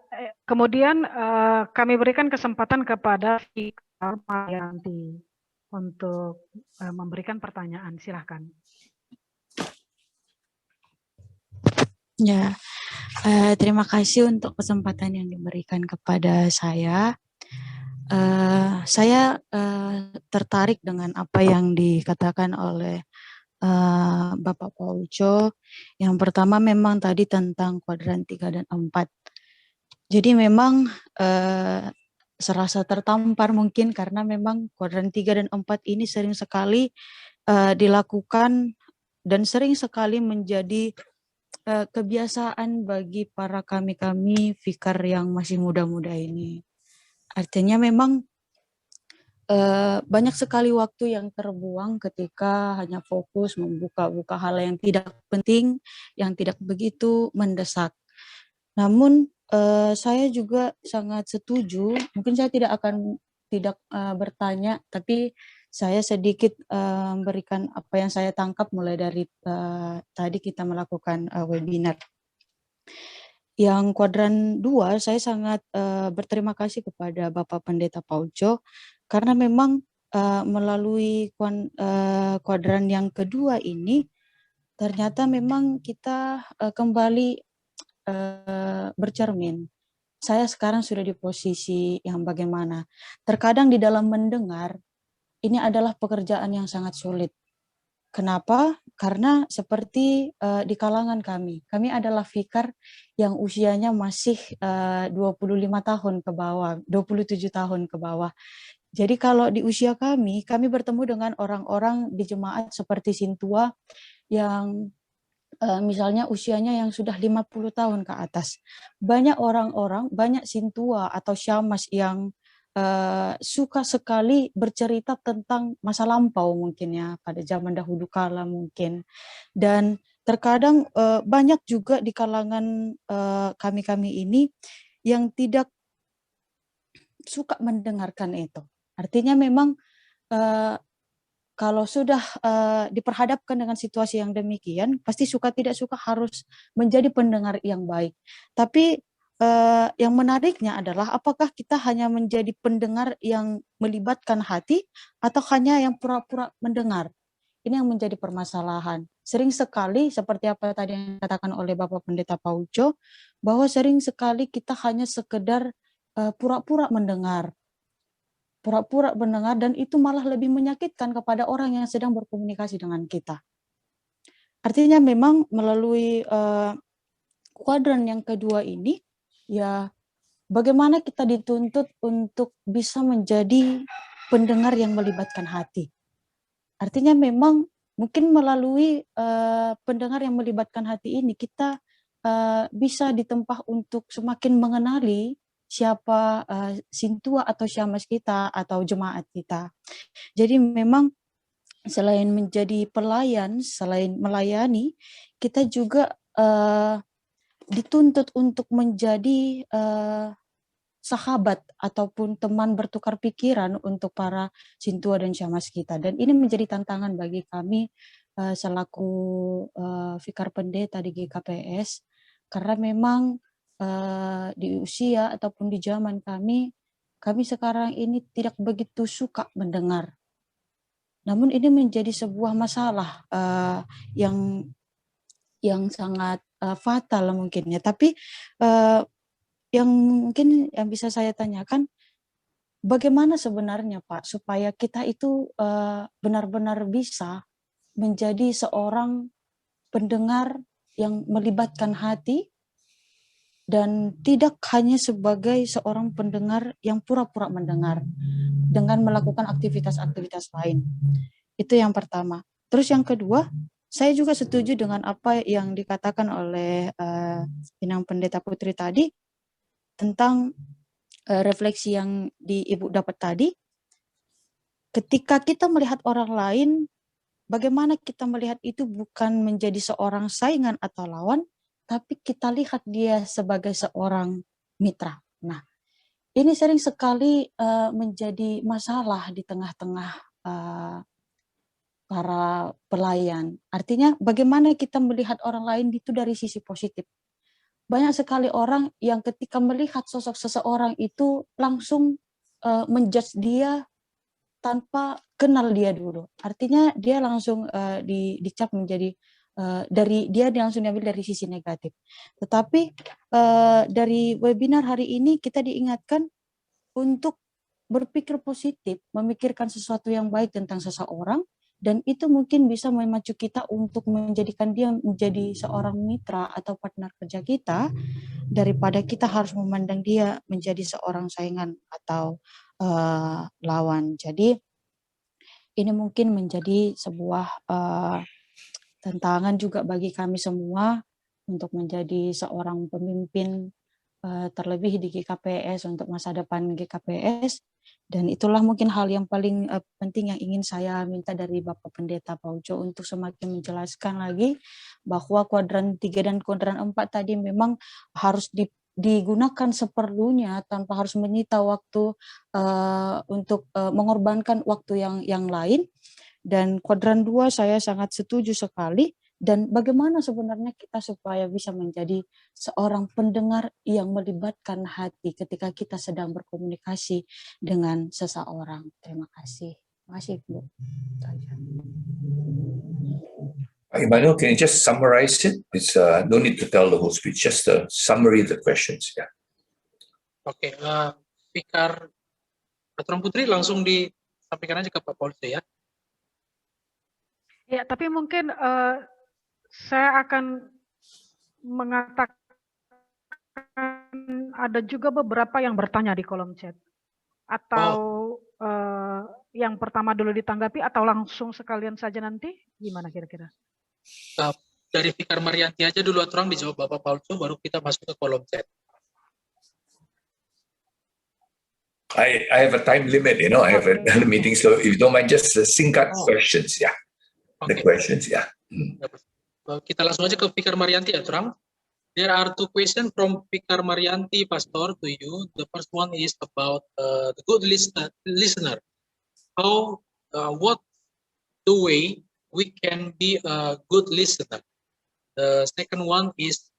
kemudian kami berikan kesempatan kepada Fikar Marianti untuk memberikan pertanyaan. Silahkan. Ya, terima kasih untuk kesempatan yang diberikan kepada saya. Saya tertarik dengan apa yang dikatakan oleh Bapak Pauco. Yang pertama memang tadi tentang kuadran 3 dan 4. Jadi memang serasa tertampar mungkin karena memang kuadran 3 dan 4 ini sering sekali dilakukan dan sering sekali menjadi kebiasaan bagi para kami fikar yang masih muda-muda ini. Artinya memang banyak sekali waktu yang terbuang ketika hanya fokus membuka-buka hal yang tidak penting, yang tidak begitu mendesak. Namun saya juga sangat setuju, mungkin saya tidak bertanya, tapi saya sedikit memberikan apa yang saya tangkap mulai dari tadi kita melakukan webinar. Yang kuadran 2, saya sangat berterima kasih kepada Bapak Pendeta Pauco karena memang melalui kuadran yang kedua ini ternyata memang kita kembali bercermin. Saya sekarang sudah di posisi yang bagaimana. Terkadang di dalam mendengar, ini adalah pekerjaan yang sangat sulit. Kenapa? Karena seperti di kalangan kami adalah fikar yang usianya masih 25 tahun ke bawah, 27 tahun ke bawah. Jadi kalau di usia kami bertemu dengan orang-orang di jemaat seperti Sintua yang misalnya usianya yang sudah 50 tahun ke atas. Banyak orang-orang, banyak Sintua atau Syamas yang suka sekali bercerita tentang masa lampau mungkin ya, pada zaman dahulu kala mungkin. Dan terkadang banyak juga di kalangan kami ini yang tidak suka mendengarkan itu. Artinya memang kalau sudah diperhadapkan dengan situasi yang demikian, pasti suka tidak suka harus menjadi pendengar yang baik. Tapi yang menariknya adalah apakah kita hanya menjadi pendengar yang melibatkan hati atau hanya yang pura-pura mendengar? Ini yang menjadi permasalahan. Sering sekali seperti apa tadi yang dikatakan oleh Bapak Pendeta Pauco, bahwa sering sekali kita hanya sekedar pura-pura mendengar. Pura-pura mendengar dan itu malah lebih menyakitkan kepada orang yang sedang berkomunikasi dengan kita. Artinya memang melalui kuadran yang kedua ini, ya bagaimana kita dituntut untuk bisa menjadi pendengar yang melibatkan hati. Artinya memang mungkin melalui pendengar yang melibatkan hati ini kita bisa ditempa untuk semakin mengenali siapa Sintua atau Syamas kita atau jemaat kita. Jadi memang selain menjadi pelayan, selain melayani, kita juga dituntut untuk menjadi sahabat ataupun teman bertukar pikiran untuk para sintua dan syamasi kita. Dan ini menjadi tantangan bagi kami selaku Vikar Pendeta di GKPS, karena memang di usia ataupun di zaman kami sekarang ini tidak begitu suka mendengar. Namun ini menjadi sebuah masalah yang sangat fatal mungkin ya. Tapi yang mungkin yang bisa saya tanyakan, bagaimana sebenarnya Pak supaya kita itu benar-benar bisa menjadi seorang pendengar yang melibatkan hati dan tidak hanya sebagai seorang pendengar yang pura-pura mendengar dengan melakukan aktivitas-aktivitas lain. Itu yang pertama. Terus yang kedua, saya juga setuju dengan apa yang dikatakan oleh Inang Pendeta Putri tadi tentang refleksi yang Ibu dapat tadi. Ketika kita melihat orang lain, bagaimana kita melihat itu bukan menjadi seorang saingan atau lawan, tapi kita lihat dia sebagai seorang mitra. Nah, ini sering sekali menjadi masalah di tengah-tengah para pelayan. Artinya bagaimana kita melihat orang lain itu dari sisi positif. Banyak sekali orang yang ketika melihat sosok seseorang itu langsung menjudge dia tanpa kenal dia dulu. Artinya dia langsung dicap menjadi dari dia langsung diambil dari sisi negatif. Tetapi dari webinar hari ini kita diingatkan untuk berpikir positif, memikirkan sesuatu yang baik tentang seseorang, dan itu mungkin bisa memacu kita untuk menjadikan dia menjadi seorang mitra atau partner kerja kita, daripada kita harus memandang dia menjadi seorang saingan atau lawan. Jadi ini mungkin menjadi sebuah tantangan juga bagi kami semua untuk menjadi seorang pemimpin terlebih di GKPS untuk masa depan GKPS. Dan itulah mungkin hal yang paling penting yang ingin saya minta dari Bapak Pendeta Pauco untuk semakin menjelaskan lagi bahwa kuadran 3 dan kuadran 4 tadi memang harus digunakan seperlunya tanpa harus menyita waktu untuk mengorbankan waktu yang lain. Dan kuadran 2 saya sangat setuju sekali. Dan bagaimana sebenarnya kita supaya bisa menjadi seorang pendengar yang melibatkan hati ketika kita sedang berkomunikasi dengan seseorang. Terima kasih. Terima kasih, Bu. Emmanuel, can you just summarize it? It's no need to tell the whole speech, just a summary of the questions. Yeah. Oke, Vikar Patrong Putri langsung disampaikan aja ke Pak Paulus ya. Ya, tapi mungkin saya akan mengatakan ada juga beberapa yang bertanya di kolom chat. Atau yang pertama dulu ditanggapi atau langsung sekalian saja nanti? Gimana kira-kira? Dari Vikar Marianti aja dulu Aturang dijawab Bapak Paulus, baru kita masuk ke kolom chat. I have a time limit, you know, I have a meeting, so if you don't mind, just singkat questions, yeah. The questions, yeah. Kita langsung aja ke Vikar Marianti ya, Terang. There are 2 questions from Vikar Marianti, Pastor, to you. The first one is about the good listener. How, what the way we can be a good listener? The second one is,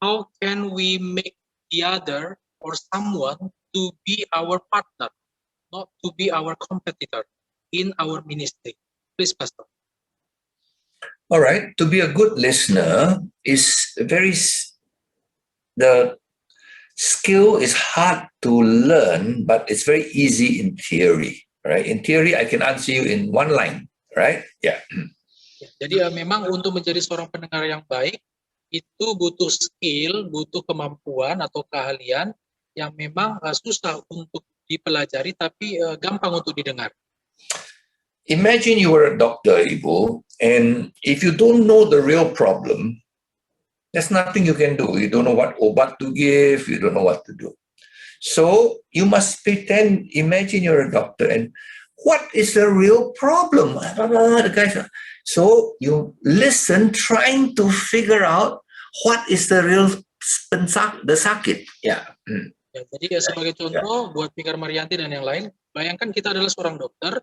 how can we make the other or someone to be our partner, not to be our competitor in our ministry? Please, Pastor. All right. To be a good listener is the skill is hard to learn, but it's very easy in theory, right? In theory, I can answer you in 1 line, right? Yeah. Jadi memang untuk menjadi seorang pendengar yang baik, itu butuh skill, butuh kemampuan atau keahlian yang memang susah untuk dipelajari, tapi gampang untuk didengar. Imagine you were a doctor, Ibu, and if you don't know the real problem, there's nothing you can do. You don't know what obat to give, you don't know what to do. So you must pretend, imagine you're a doctor, and what is the real problem? The guy, so you listen, trying to figure out what is the real sakit. Yeah. Ya, jadi ya sebagai contoh buat Fikar Marianti dan yang lain, bayangkan kita adalah seorang dokter,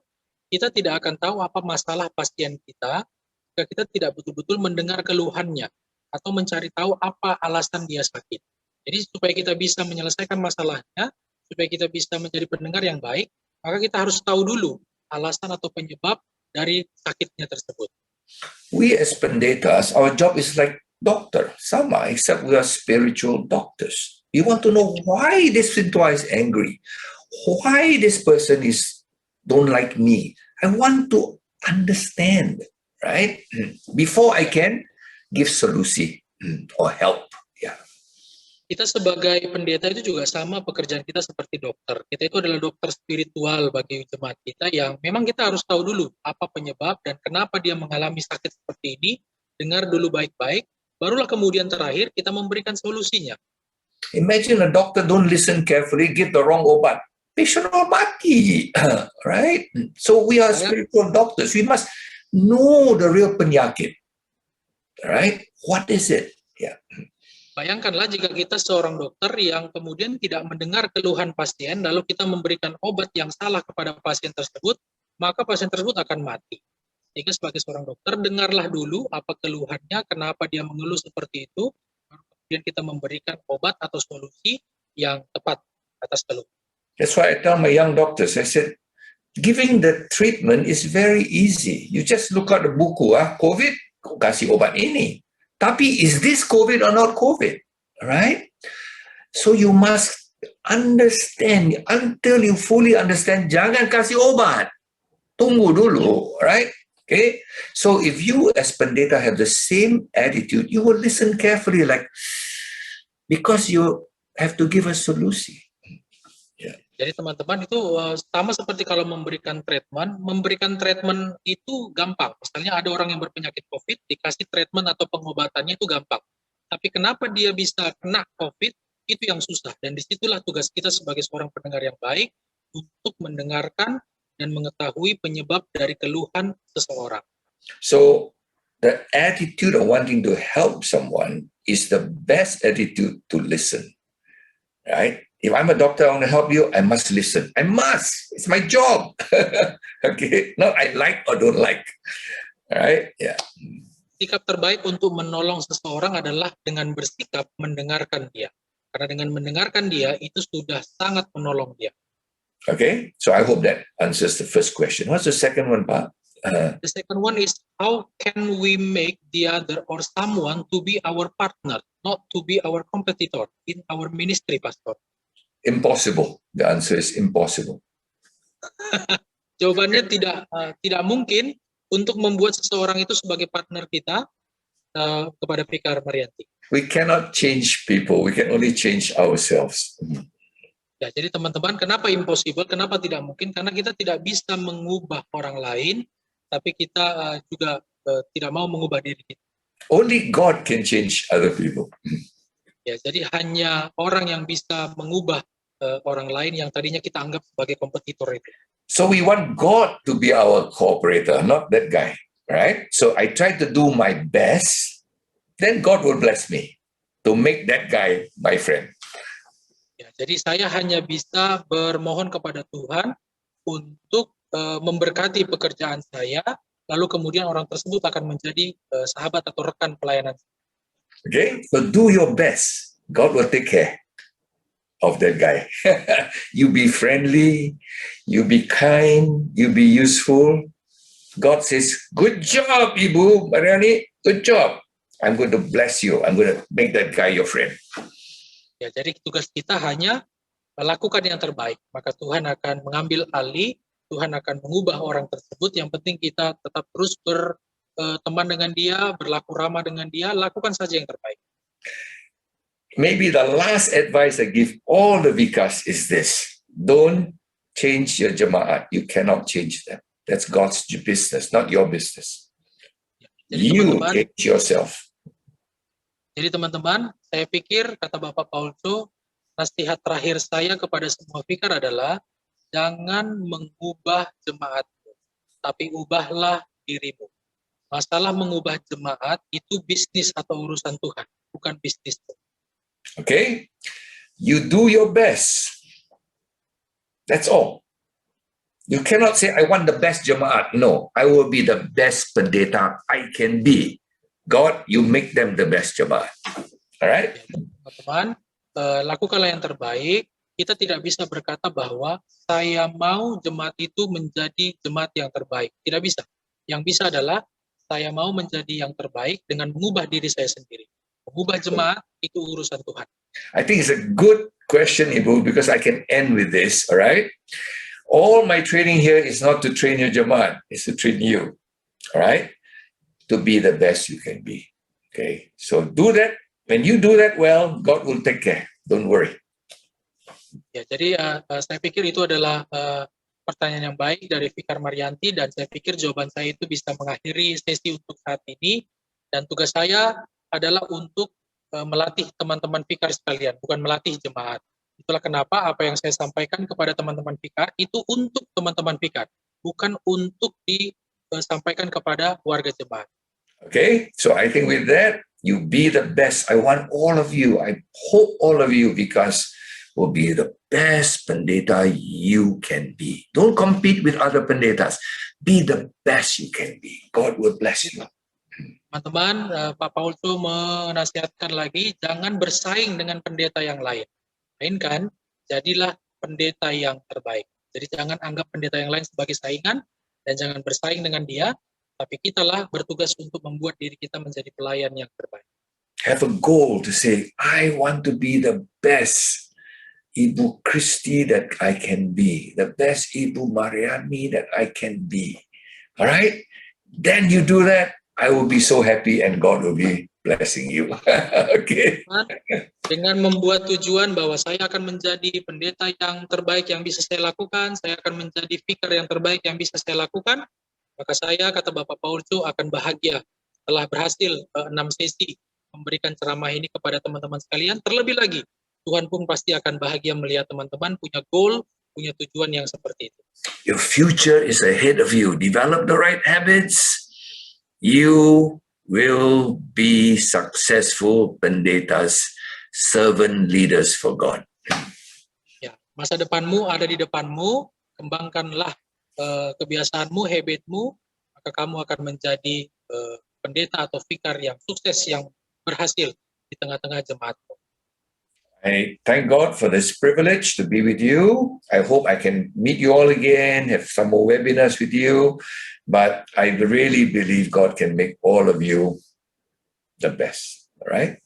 kita tidak akan tahu apa masalah pasien kita jika kita tidak betul-betul mendengar keluhannya atau mencari tahu apa alasan dia sakit. Jadi supaya kita bisa menyelesaikan masalahnya, supaya kita bisa menjadi pendengar yang baik, maka kita harus tahu dulu alasan atau penyebab dari sakitnya tersebut. We as pendetas, our job is like doctor, sama, except we are spiritual doctors. You want to know why this Sintwa is angry, why this person is don't like me. I want to understand, right? Before I can give solution or help. Yeah. Kita sebagai pendeta itu juga sama, pekerjaan kita seperti dokter. Kita itu adalah dokter spiritual bagi jemaat kita yang memang kita harus tahu dulu apa penyebab dan kenapa dia mengalami sakit seperti ini. Dengar dulu baik-baik, barulah kemudian terakhir kita memberikan solusinya. Imagine a doctor don't listen carefully, give the wrong obat. Patient will mati, right? So we are spiritual doctors. We must know the real penyakit, right? What is it? Yeah. Bayangkanlah jika kita seorang dokter yang kemudian tidak mendengar keluhan pasien, lalu kita memberikan obat yang salah kepada pasien tersebut, maka pasien tersebut akan mati. Sehingga sebagai seorang dokter, dengarlah dulu apa keluhannya, kenapa dia mengeluh seperti itu, baru kemudian kita memberikan obat atau solusi yang tepat atas keluhan. That's why I tell my young doctors, I said, giving the treatment is very easy. You just look at the buku, COVID, kasih obat ini. Tapi is this COVID or not COVID? Right? So you must understand, until you fully understand, jangan kasih obat. Tunggu dulu, right? Okay? So if you as pendeta have the same attitude, you will listen carefully, like, because you have to give a solution. Jadi teman-teman itu sama seperti kalau memberikan treatment itu gampang. Misalnya ada orang yang berpenyakit COVID, dikasih treatment atau pengobatannya itu gampang. Tapi kenapa dia bisa kena COVID, itu yang susah. Dan disitulah tugas kita sebagai seorang pendengar yang baik untuk mendengarkan dan mengetahui penyebab dari keluhan seseorang. So the attitude of wanting to help someone is the best attitude to listen, right? If I'm a doctor, I want to help you, I must listen. I must. It's my job. Okay? Not I like or don't like. All right? Yeah. Sikap terbaik untuk menolong seseorang adalah dengan bersikap mendengarkan dia. Karena dengan mendengarkan dia, itu sudah sangat menolong dia. Okay? So I hope that answers the first question. What's the second one, Pak? The second one is, how can we make the other or someone to be our partner, not to be our competitor in our ministry, Pastor? Impossible. The answer is impossible. Jawabannya tidak mungkin untuk membuat seseorang itu sebagai partner kita kepada Fikar Marianti. We cannot change people. We can only change ourselves. Ya, jadi teman-teman, kenapa impossible? Kenapa tidak mungkin? Karena kita tidak bisa mengubah orang lain, tapi kita juga tidak mau mengubah diri kita. Only God can change other people. Ya, jadi hanya orang yang bisa mengubah orang lain yang tadinya kita anggap sebagai kompetitor itu. So we want God to be our cooperator, not that guy, right? So I try to do my best, then God will bless me to make that guy my friend. Ya, jadi saya hanya bisa bermohon kepada Tuhan untuk memberkati pekerjaan saya, lalu kemudian orang tersebut akan menjadi sahabat atau rekan pelayanan. Okay, so do your best. God will take care of that guy. You be friendly, you be kind, you be useful. God says, good job, Ibu Mariani, good job. I'm going to bless you. I'm going to make that guy your friend. Ya, jadi tugas kita hanya lakukan yang terbaik. Maka Tuhan akan mengambil alih, Tuhan akan mengubah orang tersebut. Yang penting kita tetap terus berteman dengan dia, berlaku ramah dengan dia, lakukan saja yang terbaik. Maybe the last advice I give all the vicars is this. Don't change your jemaat. You cannot change them. That's God's business, not your business. Jadi, You change yourself. Jadi teman-teman, saya pikir kata Bapak Paulso, nasihat terakhir saya kepada semua vikar adalah jangan mengubah jemaatmu, tapi ubahlah dirimu. Masalah mengubah jemaat itu bisnis atau urusan Tuhan, bukan bisnismu. Okay? You do your best. That's all. You cannot say, I want the best jemaat. No, I will be the best pendeta I can be. God, you make them the best jemaat. All right? Teman-teman, lakukanlah yang terbaik. Kita tidak bisa berkata bahwa saya mau jemaat itu menjadi jemaat yang terbaik. Tidak bisa. Yang bisa adalah saya mau menjadi yang terbaik dengan mengubah diri saya sendiri. Mengubah jemaat itu urusan Tuhan. I think it's a good question, Ibu, because I can end with this, all right? All my training here is not to train your jemaat, it's to train you, all right? To be the best you can be, okay? So do that. When you do that well, God will take care. Don't worry. Ya, jadi saya pikir itu adalah pertanyaan yang baik dari Fikar Marianti, dan saya pikir jawaban saya itu bisa mengakhiri sesi untuk saat ini. Dan tugas saya adalah untuk melatih teman-teman Fikar sekalian, bukan melatih jemaat. Itulah kenapa apa yang saya sampaikan kepada teman-teman Fikar itu untuk teman-teman Fikar, bukan untuk disampaikan kepada warga jemaat. Okay, so I think with that, you be the best. I want all of you, I hope all of you, because will be the best pendeta you can be. Don't compete with other pendetas. Be the best you can be. God will bless you. Teman-teman, Pak Paul itu menasihatkan lagi, jangan bersaing dengan pendeta yang lain. Melainkan, jadilah pendeta yang terbaik. Jadi jangan anggap pendeta yang lain sebagai saingan, dan jangan bersaing dengan dia, tapi kitalah bertugas untuk membuat diri kita menjadi pelayan yang terbaik. Have a goal to say, I want to be the best Ibu Christy that I can be, the best Ibu Mariani that I can be. All right? Then you do that, I will be so happy and God will be blessing you. Okay. Dengan membuat tujuan bahwa saya akan menjadi pendeta yang terbaik yang bisa saya lakukan, saya akan menjadi fikar yang terbaik yang bisa saya lakukan, maka saya, kata Bapak Paul itu, akan bahagia telah berhasil 6 sesi memberikan ceramah ini kepada teman-teman sekalian. Terlebih lagi, Tuhan pun pasti akan bahagia melihat teman-teman punya goal, punya tujuan yang seperti itu. Your future is ahead of you. Develop the right habits. You will be successful pendetas, servant leaders for God. Ya, masa depanmu ada di depanmu. Kembangkanlah kebiasaanmu, habitmu, maka kamu akan menjadi pendeta atau fikar yang sukses, yang berhasil di tengah-tengah jemaatmu. I thank God for this privilege to be with you. I hope I can meet you all again, have some more webinars with you. But I really believe God can make all of you the best. All right?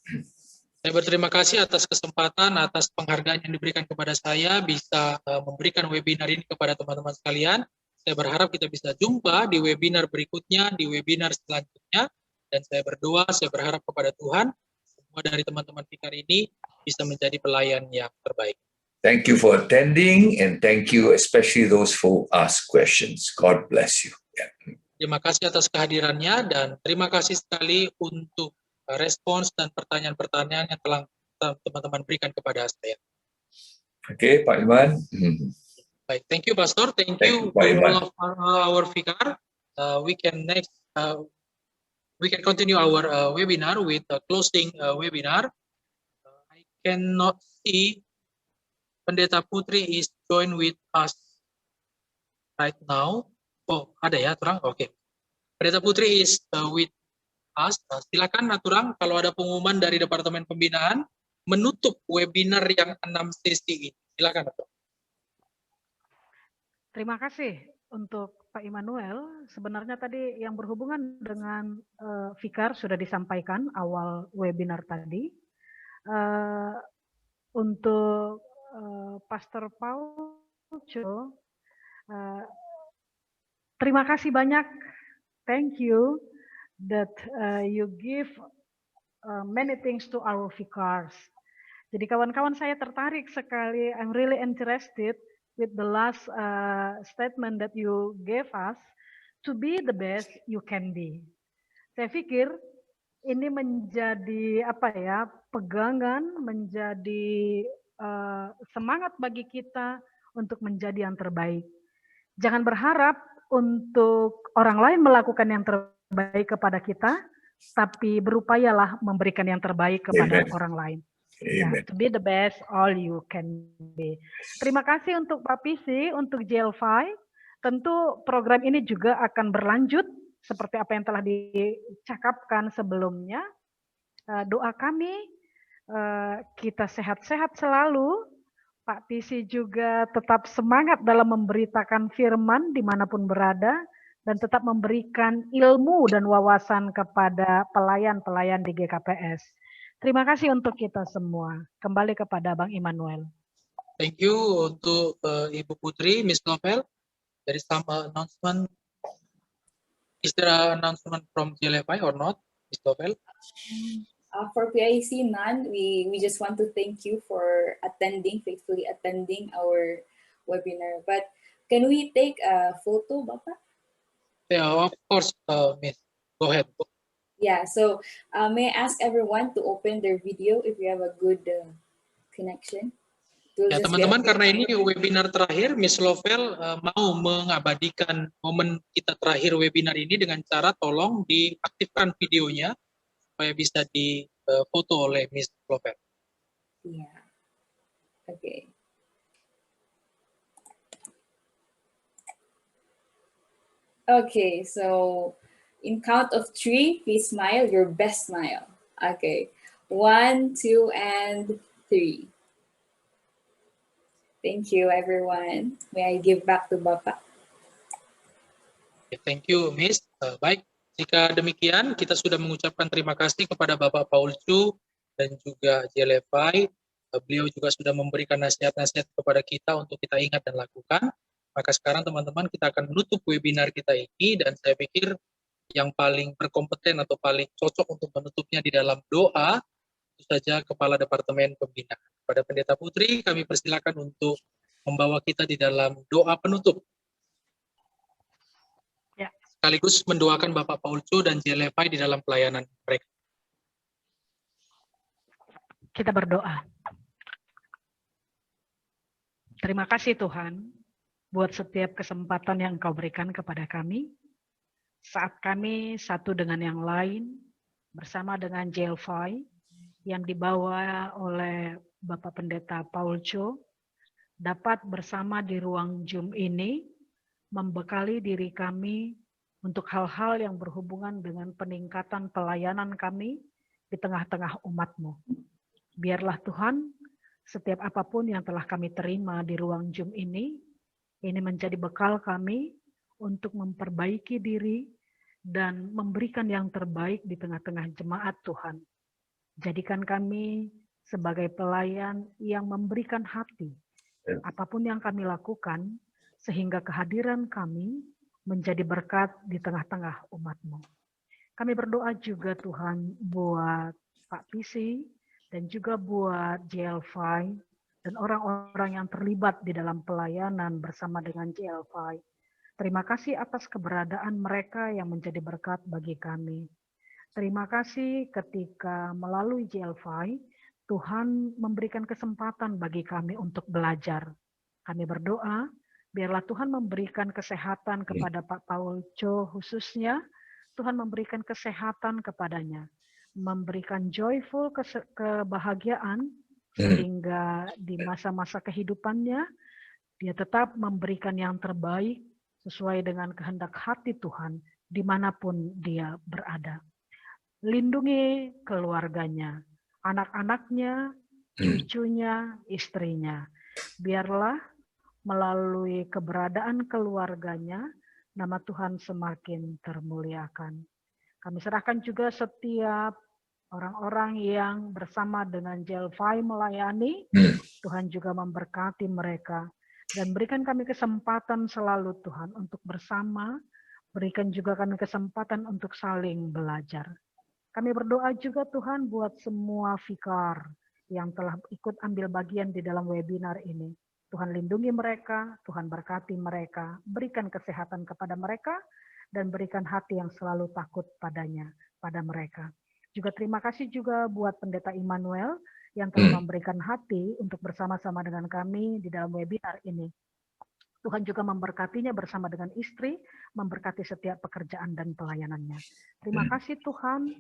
Saya berterima kasih atas kesempatan, atas penghargaan yang diberikan kepada saya, bisa memberikan webinar ini kepada teman-teman sekalian. Saya berharap kita bisa jumpa di webinar berikutnya, di webinar selanjutnya. Dan saya berdoa, saya berharap kepada Tuhan, semua dari teman-teman fikar ini bisa menjadi pelayan yang terbaik. Thank you for attending, and thank you especially those who ask questions. God bless you. Yeah. Terima kasih atas kehadirannya, dan terima kasih sekali untuk respons dan pertanyaan-pertanyaan yang telah teman-teman berikan kepada saya. Okay, Pak Iman. Baik, thank you, Pastor. Thank you Pak to Iman. all of our fikar. We can continue our webinar with a closing webinar. I cannot see Pendeta Putri is join with us right now. Oh, ada ya, Turang? Oke. Pendeta Putri is with us. Silakan, Turang, kalau ada pengumuman dari Departemen Pembinaan menutup webinar yang 6 sesi ini. Silakan, Turang. Terima kasih untuk Pak Immanuel. Sebenarnya tadi yang berhubungan dengan fikar sudah disampaikan awal webinar tadi. Untuk Pastor Paul, terima kasih banyak. Thank you that you give many things to our fikars. Jadi kawan-kawan, saya tertarik sekali. I'm really interested with the last statement that you gave us, to be the best you can be. Saya pikir ini menjadi pegangan, menjadi semangat bagi kita untuk menjadi yang terbaik. Jangan berharap untuk orang lain melakukan yang terbaik kepada kita, tapi berupayalah memberikan yang terbaik kepada orang lain. Ya, Amen. to be the best all you can be. Terima kasih untuk Pak Pisi, untuk JLFI. Tentu program ini juga akan berlanjut seperti apa yang telah dicakapkan sebelumnya. Doa kami kita sehat-sehat selalu. Pak Pisi juga tetap semangat dalam memberitakan firman dimanapun berada dan tetap memberikan ilmu dan wawasan kepada pelayan-pelayan di GKPS. Terima kasih untuk kita semua. Kembali kepada Bang Immanuel. Thank you untuk Ibu Putri, Miss Novel. There is some announcement. Is there an announcement from GLFI or not, Miss Novel? For PIC, none. We just want to thank you for faithfully attending our webinar. But can we take a photo, Bapak? Yeah, of course, Miss. Go ahead. Yeah, so may I ask everyone to open their video if you have a good connection? Ya teman-teman, karena ini webinar terakhir, Miss Lovell mau mengabadikan momen kita terakhir webinar ini dengan cara tolong diaktifkan videonya supaya bisa difoto oleh Miss Lovell. Yeah. Okay. Okay, so in count of 3, please smile, your best smile. Okay, 1, 2, and 3. Thank you, everyone. May I give back to Bapak? Thank you, Miss. Baik, jika demikian kita sudah mengucapkan terima kasih kepada Bapak Paul Chu dan juga JLFI. Beliau juga sudah memberikan nasihat-nasihat kepada kita untuk kita ingat dan lakukan. Maka sekarang teman-teman kita akan menutup webinar kita ini dan saya pikir yang paling berkompeten atau paling cocok untuk menutupnya di dalam doa itu saja Kepala Departemen Pembinaan. Pada Pendeta Putri kami persilakan untuk membawa kita di dalam doa penutup. Ya. Sekaligus mendoakan Bapak Paul Chu dan JLFI di dalam pelayanan mereka. Kita berdoa. Terima kasih Tuhan buat setiap kesempatan yang Engkau berikan kepada kami. Saat kami satu dengan yang lain, bersama dengan JLFI, yang dibawa oleh Bapak Pendeta Paul Cho, dapat bersama di ruang Zoom ini, membekali diri kami untuk hal-hal yang berhubungan dengan peningkatan pelayanan kami di tengah-tengah umat-Mu. Biarlah Tuhan, setiap apapun yang telah kami terima di ruang Zoom ini menjadi bekal kami untuk memperbaiki diri dan memberikan yang terbaik di tengah-tengah jemaat Tuhan. Jadikan kami sebagai pelayan yang memberikan hati, apapun yang kami lakukan, sehingga kehadiran kami menjadi berkat di tengah-tengah umat-Mu. Kami berdoa juga Tuhan buat Pak Pisi dan juga buat JLFI, dan orang-orang yang terlibat di dalam pelayanan bersama dengan JLFI. Terima kasih atas keberadaan mereka yang menjadi berkat bagi kami. Terima kasih ketika melalui JLFI, Tuhan memberikan kesempatan bagi kami untuk belajar. Kami berdoa, biarlah Tuhan memberikan kesehatan kepada Pak Paul Cho khususnya, Tuhan memberikan kesehatan kepadanya, memberikan joyful kebahagiaan, sehingga di masa-masa kehidupannya, dia tetap memberikan yang terbaik sesuai dengan kehendak hati Tuhan, dimanapun dia berada. Lindungi keluarganya, anak-anaknya, cucunya, istrinya. Biarlah melalui keberadaan keluarganya, nama Tuhan semakin termuliakan. Kami serahkan juga setiap orang-orang yang bersama dengan JLFI melayani, Tuhan juga memberkati mereka. Dan berikan kami kesempatan selalu Tuhan untuk bersama, berikan juga kami kesempatan untuk saling belajar. Kami berdoa juga Tuhan buat semua vikar yang telah ikut ambil bagian di dalam webinar ini. Tuhan lindungi mereka, Tuhan berkati mereka, berikan kesehatan kepada mereka, dan berikan hati yang selalu takut padanya, pada mereka. Juga terima kasih juga buat Pendeta Immanuel yang telah memberikan hati untuk bersama-sama dengan kami di dalam webinar ini. Tuhan juga memberkatinya bersama dengan istri, memberkati setiap pekerjaan dan pelayanannya. Terima kasih Tuhan.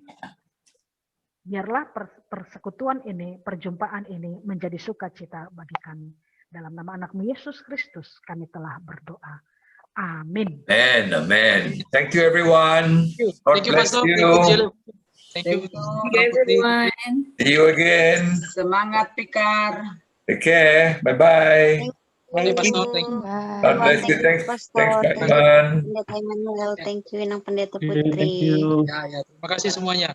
Biarlah persekutuan ini, perjumpaan ini menjadi sukacita bagi kami. Dalam nama anakmu Yesus Kristus kami telah berdoa. Amin. Amen, amen. Thank you, everyone. God Thank you, bless Pastor. you. Thank you, Jill. Thank you. Thank you, everyone. See you again. Semangat Pikar. Take care. Bye-bye. Bye, Pastor. Thank you. God bless you. Thanks, Pak Iman. Pendeta Emmanuel, thank you Inang Pendeta Thank Putri. you. Ya, terima kasih semuanya.